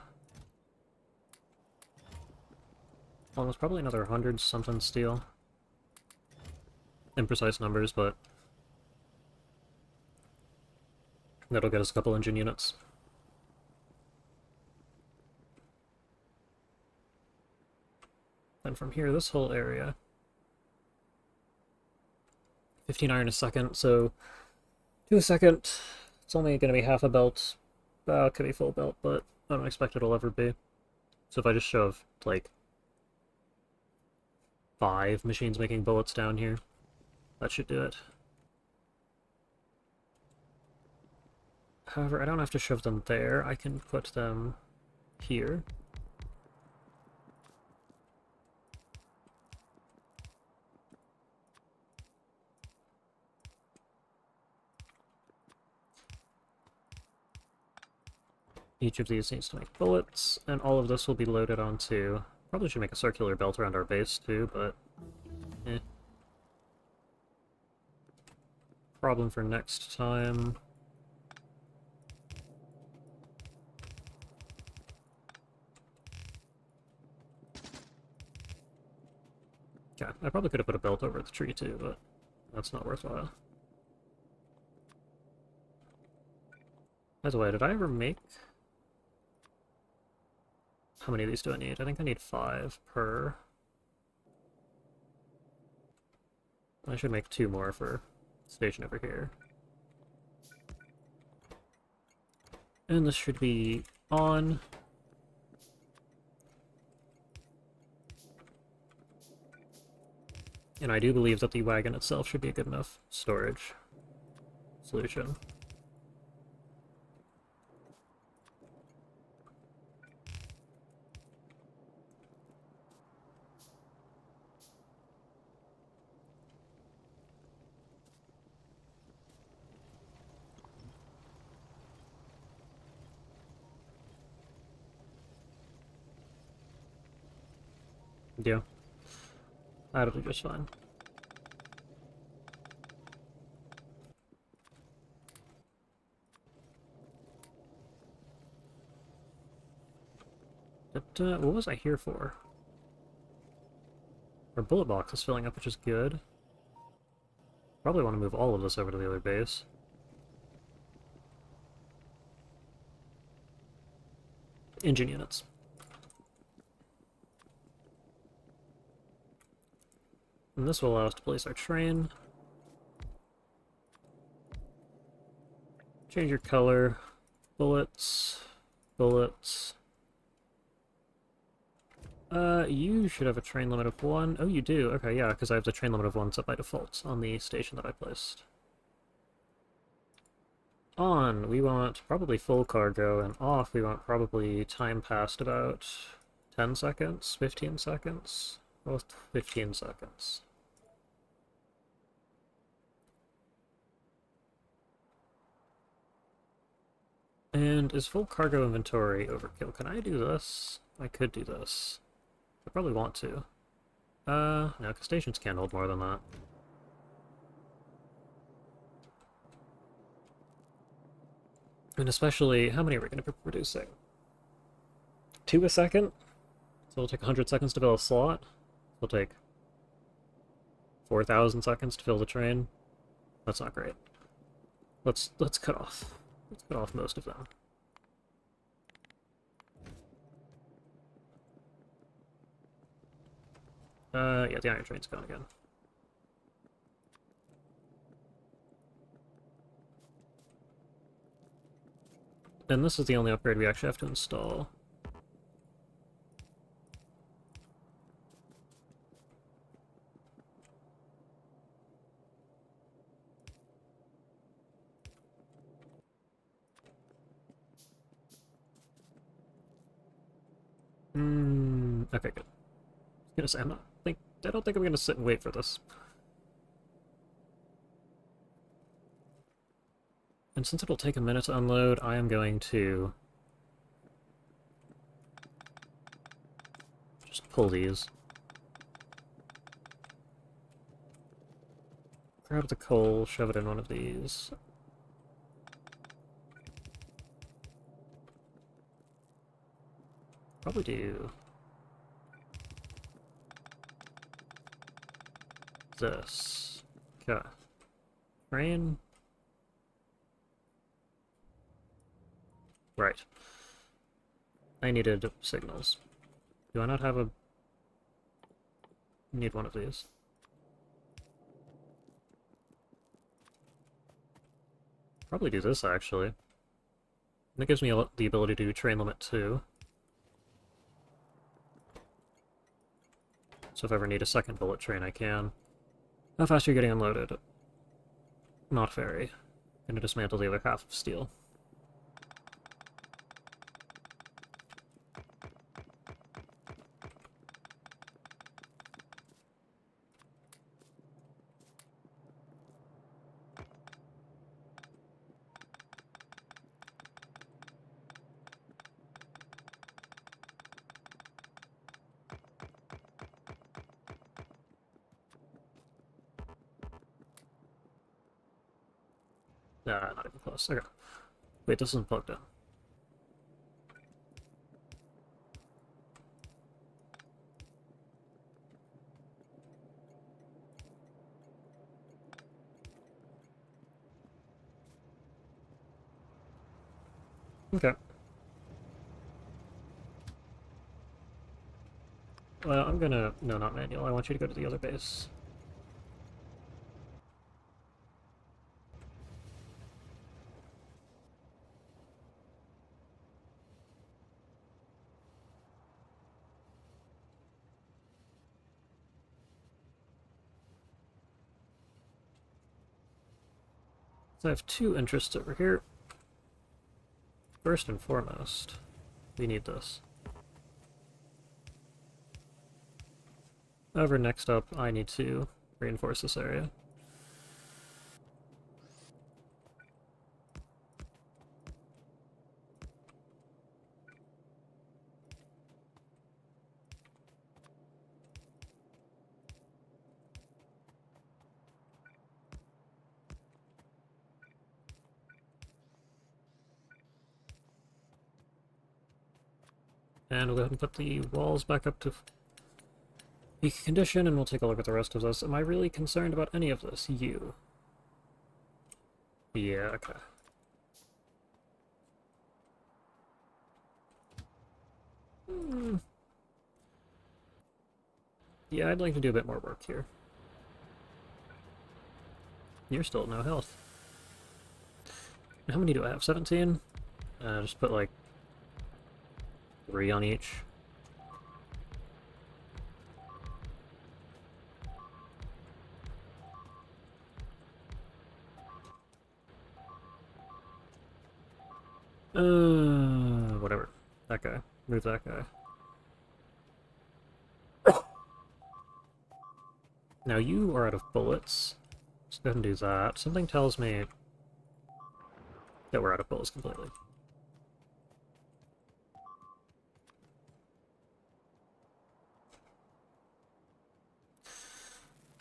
S1: Well, there's probably another 100 something steel. Imprecise numbers, but that'll get us a couple engine units. Then from here, this whole area. 15 iron a second, so 2 a second. It's only going to be half a belt. It could be full belt, but I don't expect it'll ever be. So if I just shove, like, 5 machines making bullets down here, that should do it. However, I don't have to shove them there. I can put them here. Each of these needs to make bullets, and all of this will be loaded onto... Probably should make a circular belt around our base too, but... eh. Problem for next time. Okay, I probably could have put a belt over the tree too, but that's not worthwhile. By the way, did I ever make... How many of these do I need? I think I need 5 per. I should make 2 more for station over here. And this should be on. And I do believe that the wagon itself should be a good enough storage solution. Yeah. That'll be just fine. But, what was I here for? Our bullet box is filling up, which is good. Probably want to move all of this over to the other base. Engine units. And this will allow us to place our train. Change your color. Bullets. Bullets. You should have a train limit of 1. Oh, you do. Okay, yeah, because I have the train limit of 1 set by default on the station that I placed. On, we want probably full cargo, and off we want probably time past about 10 seconds, 15 seconds. Well, 15 seconds. And is full cargo inventory overkill? Can I do this? I could do this. I probably want to. No, because stations can't hold more than that. And especially, how many are we going to be producing? 2 a second? So it'll take 100 seconds to fill a slot. It'll take 4,000 seconds to fill the train. That's not great. Let's cut off. Let's cut off most of them. Yeah, the iron train's gone again. And this is the only upgrade we actually have to install. Okay, good. I was gonna say, I don't think I'm gonna sit and wait for this. And since it'll take a minute to unload, I am going to just pull these. Grab the coal, shove it in one of these. Probably do this. Okay. Rain. Right. I needed signals. Do I not have a... Need one of these. Probably do this, actually. That gives me the ability to do train limit 2. So if I ever need a second bullet train, I can. How fast are you getting unloaded? Not very. Gonna dismantle the other half of steel. Nah, not even close. Okay. Wait, this isn't plugged in. Okay. Well, I'm gonna... No, not manual. I want you to go to the other base. So I have two interests over here. First and foremost, we need this. However, next up, I need to reinforce this area. And we'll go ahead and put the walls back up to peak condition, and we'll take a look at the rest of this. Am I really concerned about any of this? You. Yeah, okay. Yeah, I'd like to do a bit more work here. You're still at no health. How many do I have? 17? Just put like 3 on each. Whatever. That guy. Move that guy. Now you are out of bullets. Let's go ahead and do that. Something tells me that we're out of bullets completely.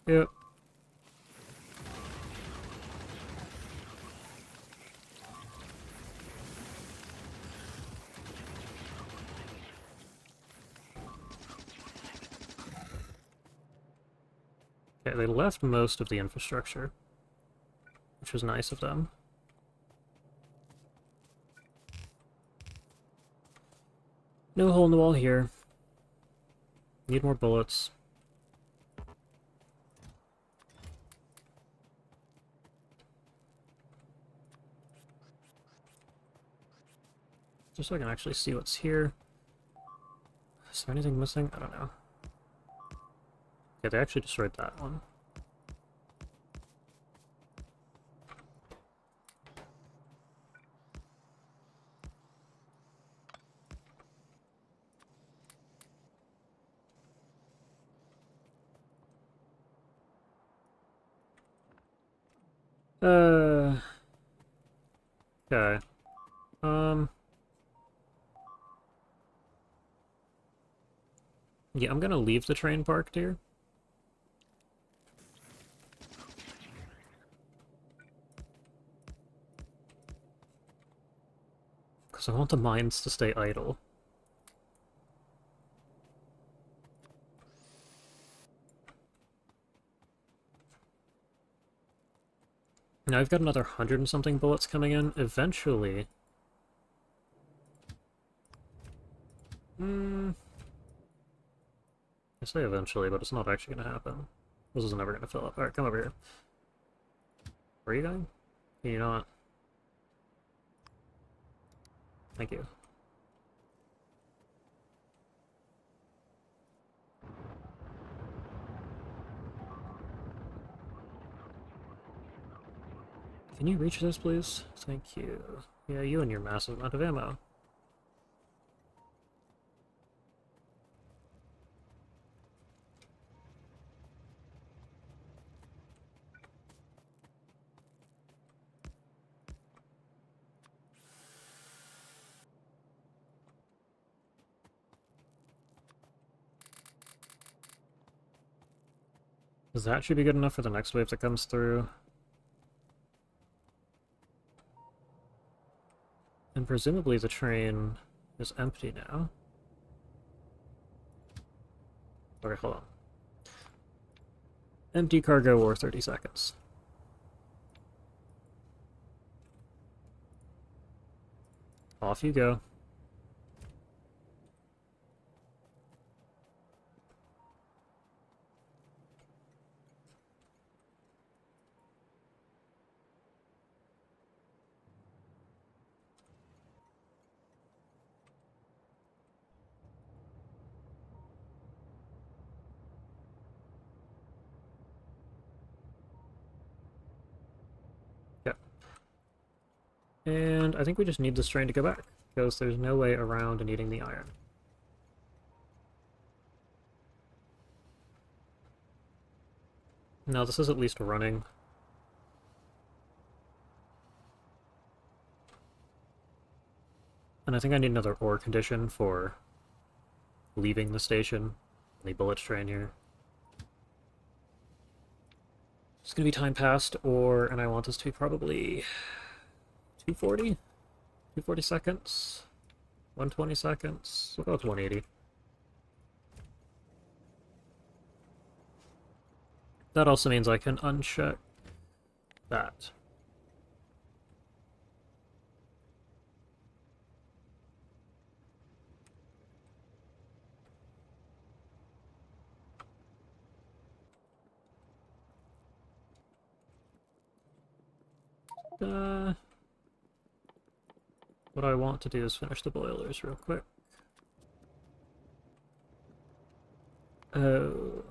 S1: Yep. Okay, they left most of the infrastructure, which was nice of them. No hole in the wall here. Need more bullets. Just so I can actually see what's here. Is there anything missing? I don't know. Yeah, they actually destroyed that one. Okay. Yeah, I'm gonna leave the train parked here. Because I want the mines to stay idle. Now I've got another 100 and something bullets coming in. Eventually... I say eventually, but it's not actually gonna happen. This is never gonna fill up. Alright, come over here. Where are you going? Can you not? Thank you. Can you reach this, please? Thank you. Yeah, you and your massive amount of ammo. That should be good enough for the next wave that comes through. And presumably the train is empty now. Okay, hold on. Empty cargo or 30 seconds. Off you go. And I think we just need this train to go back, because there's no way around needing the iron. Now this is at least running. And I think I need another ore condition for leaving the station. The bullet train here. It's gonna be time past, and I want this to be probably 240? 240 seconds? 120 seconds? We'll go with 180. That also means I can uncheck that. What I want to do is finish the boilers real quick. Oh.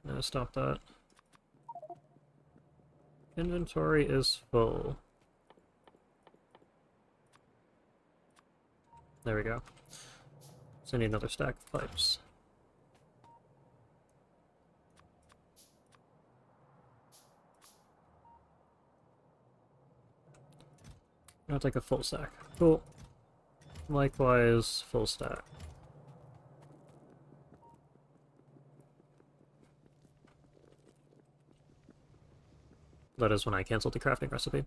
S1: No, stop that. Inventory is full. There we go. So I need another stack of pipes. I'll take a full stack. Cool. Likewise, full stack. That is when I canceled the crafting recipe.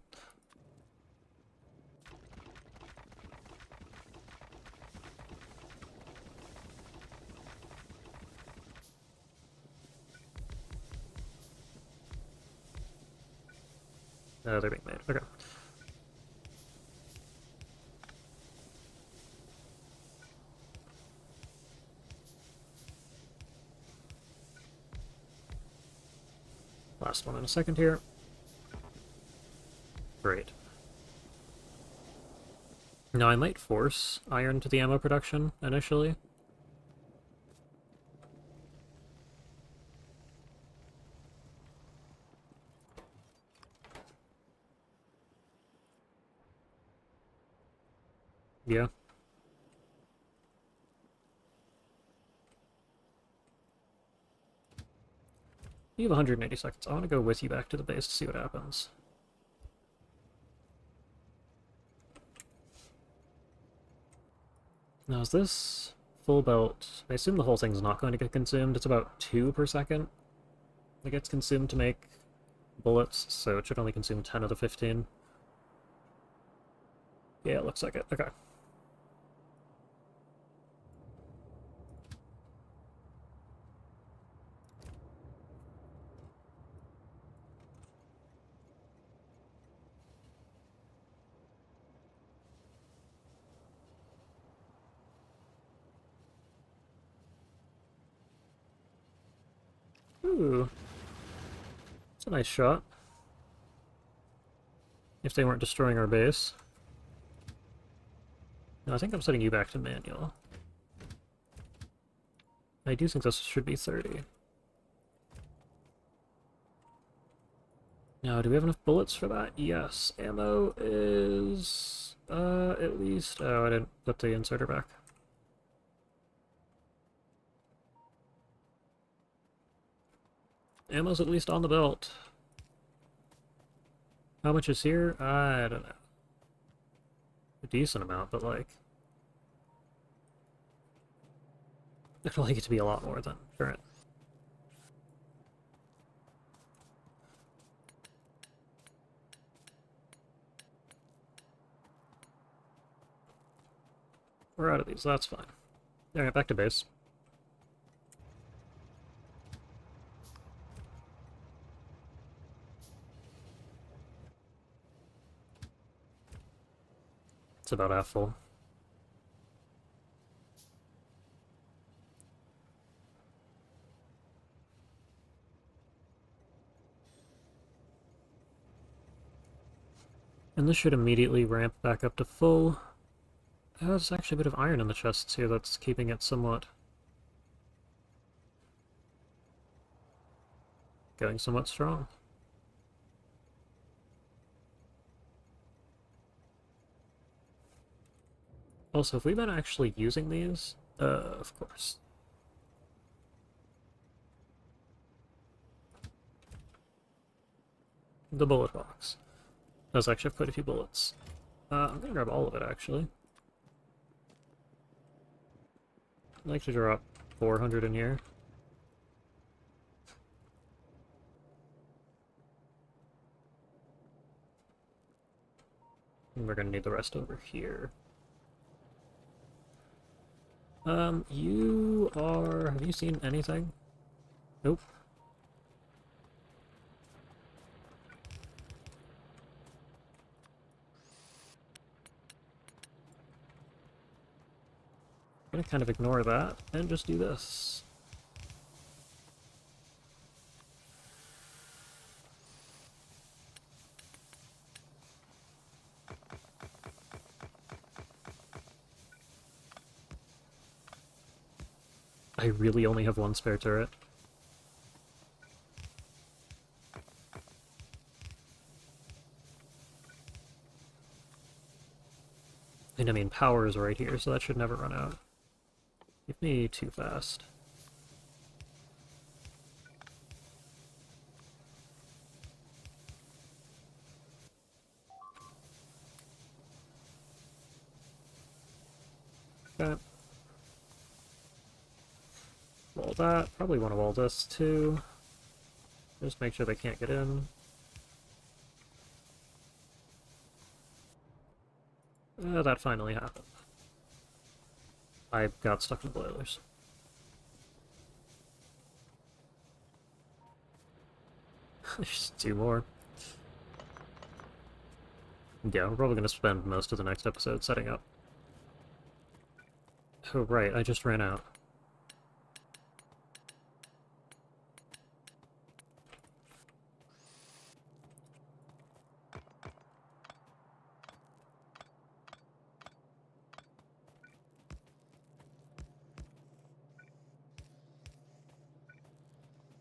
S1: They're being made. Okay. Last one in a second here. Great. Now I might force iron to the ammo production initially. Yeah. You have 180 seconds. I want to go with you back to the base to see what happens. Now is this full belt? I assume the whole thing's not going to get consumed. It's about 2 per second that gets consumed to make bullets, so it should only consume 10 of the 15. Yeah, it looks like it. Okay. Ooh. It's a nice shot. If they weren't destroying our base. No, I think I'm setting you back to manual. I do think this should be 30. Now, do we have enough bullets for that? Yes. Ammo is... at least... Oh, I didn't put the inserter back. Ammo's at least on the belt. How much is here? I don't know. A decent amount, but like... I'd like it to be a lot more than current. We're out of these, that's fine. Alright, back to base. It's about half full. And this should immediately ramp back up to full. There's actually a bit of iron in the chests here that's keeping it somewhat... going somewhat strong. Also, have we been actually using these? Of course. The bullet box. Does actually have quite a few bullets. I'm gonna grab all of it, actually. I'd like to drop 400 in here. And we're gonna need the rest over here. You are... have you seen anything? Nope. I'm gonna kind of ignore that and just do this. I really only have one spare turret. And I mean, power is right here, so that should never run out. Give me too fast. Okay. Wall that. Probably want to wall this too. Just make sure they can't get in. That finally happened. I got stuck in the boilers. There's 2 more. Yeah, we're probably going to spend most of the next episode setting up. Oh right, I just ran out.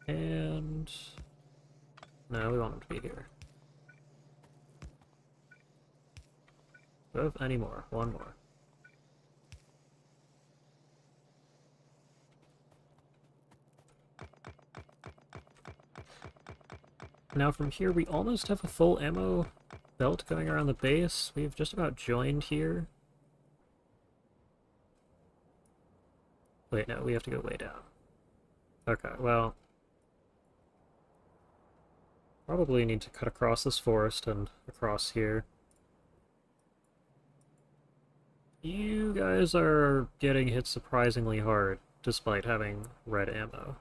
S1: And... no, we want him to be here. Do I have any more? 1 more. Now from here, we almost have a full ammo belt going around the base. We've just about joined here. Wait, no, we have to go way down. Okay, well... probably need to cut across this forest and across here. You guys are getting hit surprisingly hard, despite having red ammo.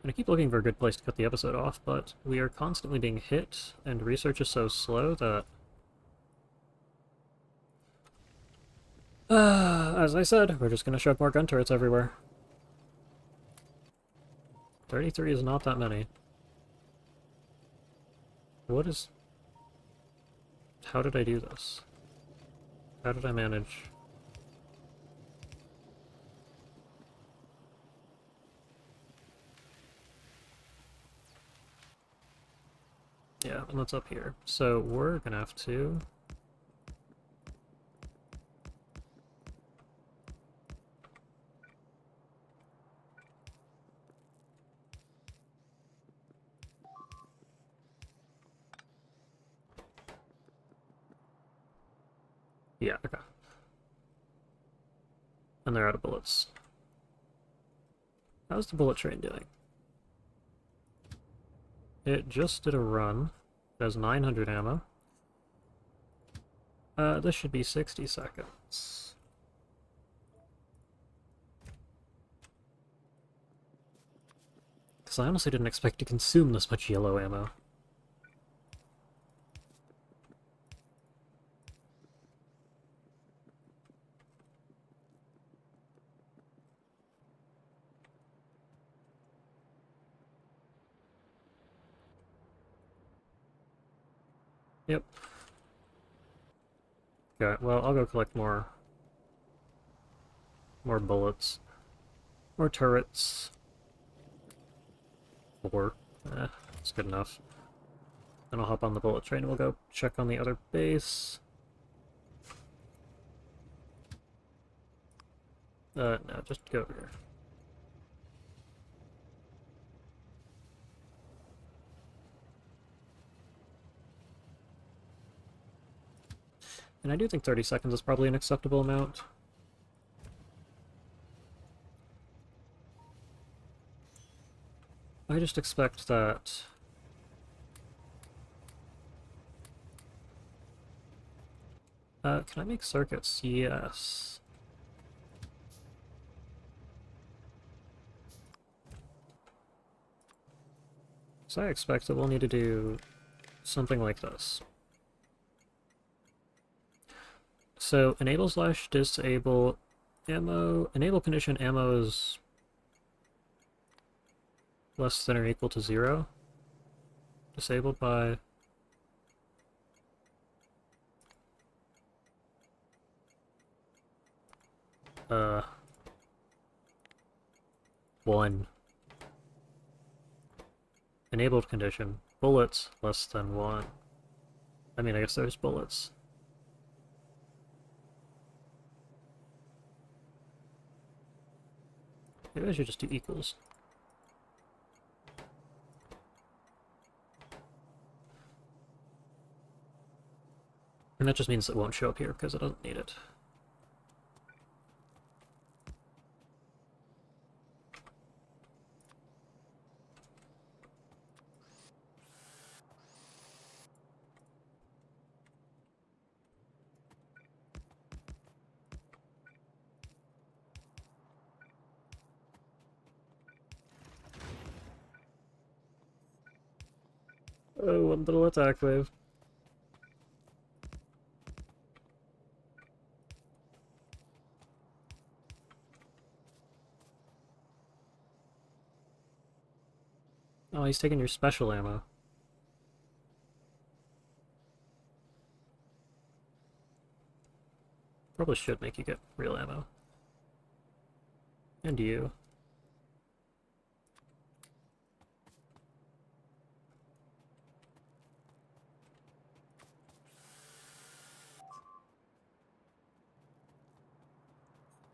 S1: And I keep looking for a good place to cut the episode off, but we are constantly being hit, and research is so slow that... as I said, we're just gonna shove more gun turrets everywhere. 33 is not that many. What is... how did I do this? How did I manage... yeah, and that's up here. So we're gonna have to... yeah, okay. And they're out of bullets. How's the bullet train doing? It just did a run. It has 900 ammo. This should be 60 seconds. Because I honestly didn't expect to consume this much yellow ammo. Yep. Okay, well, I'll go collect more bullets. More turrets. 4. That's good enough. Then I'll hop on the bullet train and we'll go check on the other base. No, just go over here. And I do think 30 seconds is probably an acceptable amount. I just expect that... can I make circuits? Yes. So I expect that we'll need to do something like this. So enable / disable ammo. Enable condition ammo is less than or equal to 0. Disabled by... 1. Enabled condition. Bullets less than 1. I mean, I guess there's bullets. Maybe I should just do equals. And that just means it won't show up here because it doesn't need it. Oh, one little attack wave. Oh, he's taking your special ammo. Probably should make you get real ammo. And you.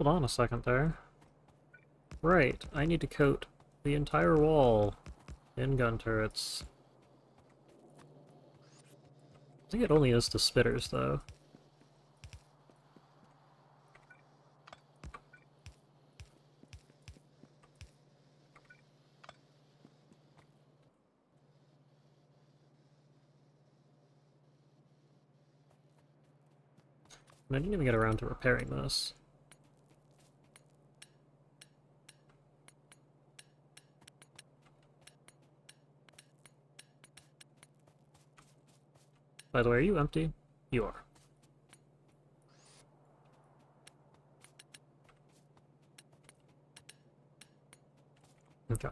S1: Hold on a second there. Right, I need to coat the entire wall in gun turrets. I think it only is to spitters, though. And I didn't even get around to repairing this. By the way, are you empty? You are. Okay.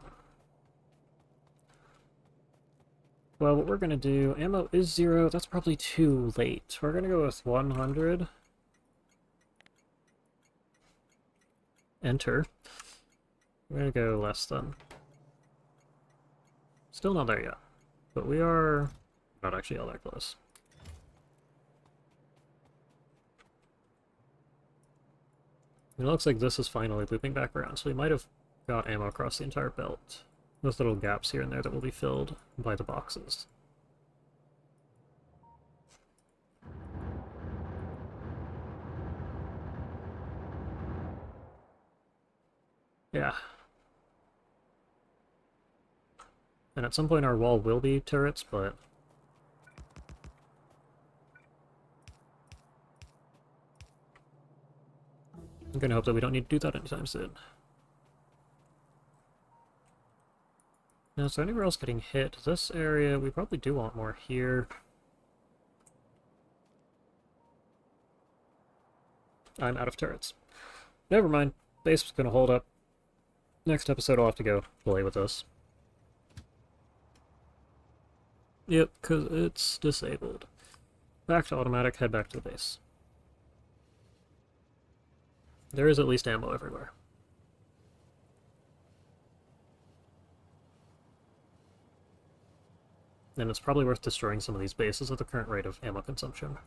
S1: Well, what we're gonna do, ammo is 0, that's probably too late. We're gonna go with 100. Enter. We're gonna go less than. Still not there yet, but we are not actually all that close. It looks like this is finally looping back around, so we might have got ammo across the entire belt. There's little gaps here and there that will be filled by the boxes. Yeah. And at some point our wall will be turrets, but I'm gonna hope that we don't need to do that anytime soon. Now, is there anywhere else getting hit? This area, we probably do want more here. I'm out of turrets. Never mind. Base is gonna hold up. Next episode I'll have to go play with this. Yep, because it's disabled. Back to automatic, head back to the base. There is at least ammo everywhere. And it's probably worth destroying some of these bases at the current rate of ammo consumption.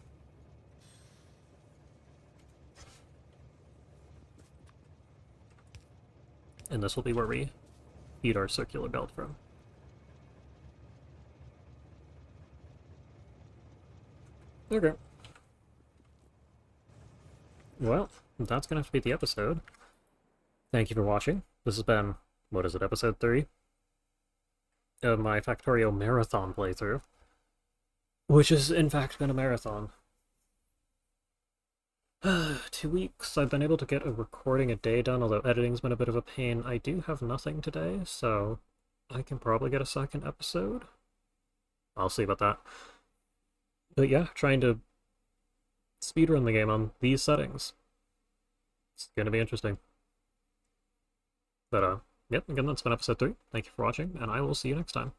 S1: And this will be where we feed our circular belt from. Okay. Well, that's gonna have to be the episode. Thank you for watching. This has been, what is it, episode 3? Of my Factorio marathon playthrough. Which has, in fact, been a marathon. 2 weeks. I've been able to get a recording a day done, although editing's been a bit of a pain. I do have nothing today, so I can probably get a second episode. I'll see about that. But yeah, trying to speedrun the game on these settings. It's gonna be interesting. But, yep, again, that's been episode 3. Thank you for watching, and I will see you next time.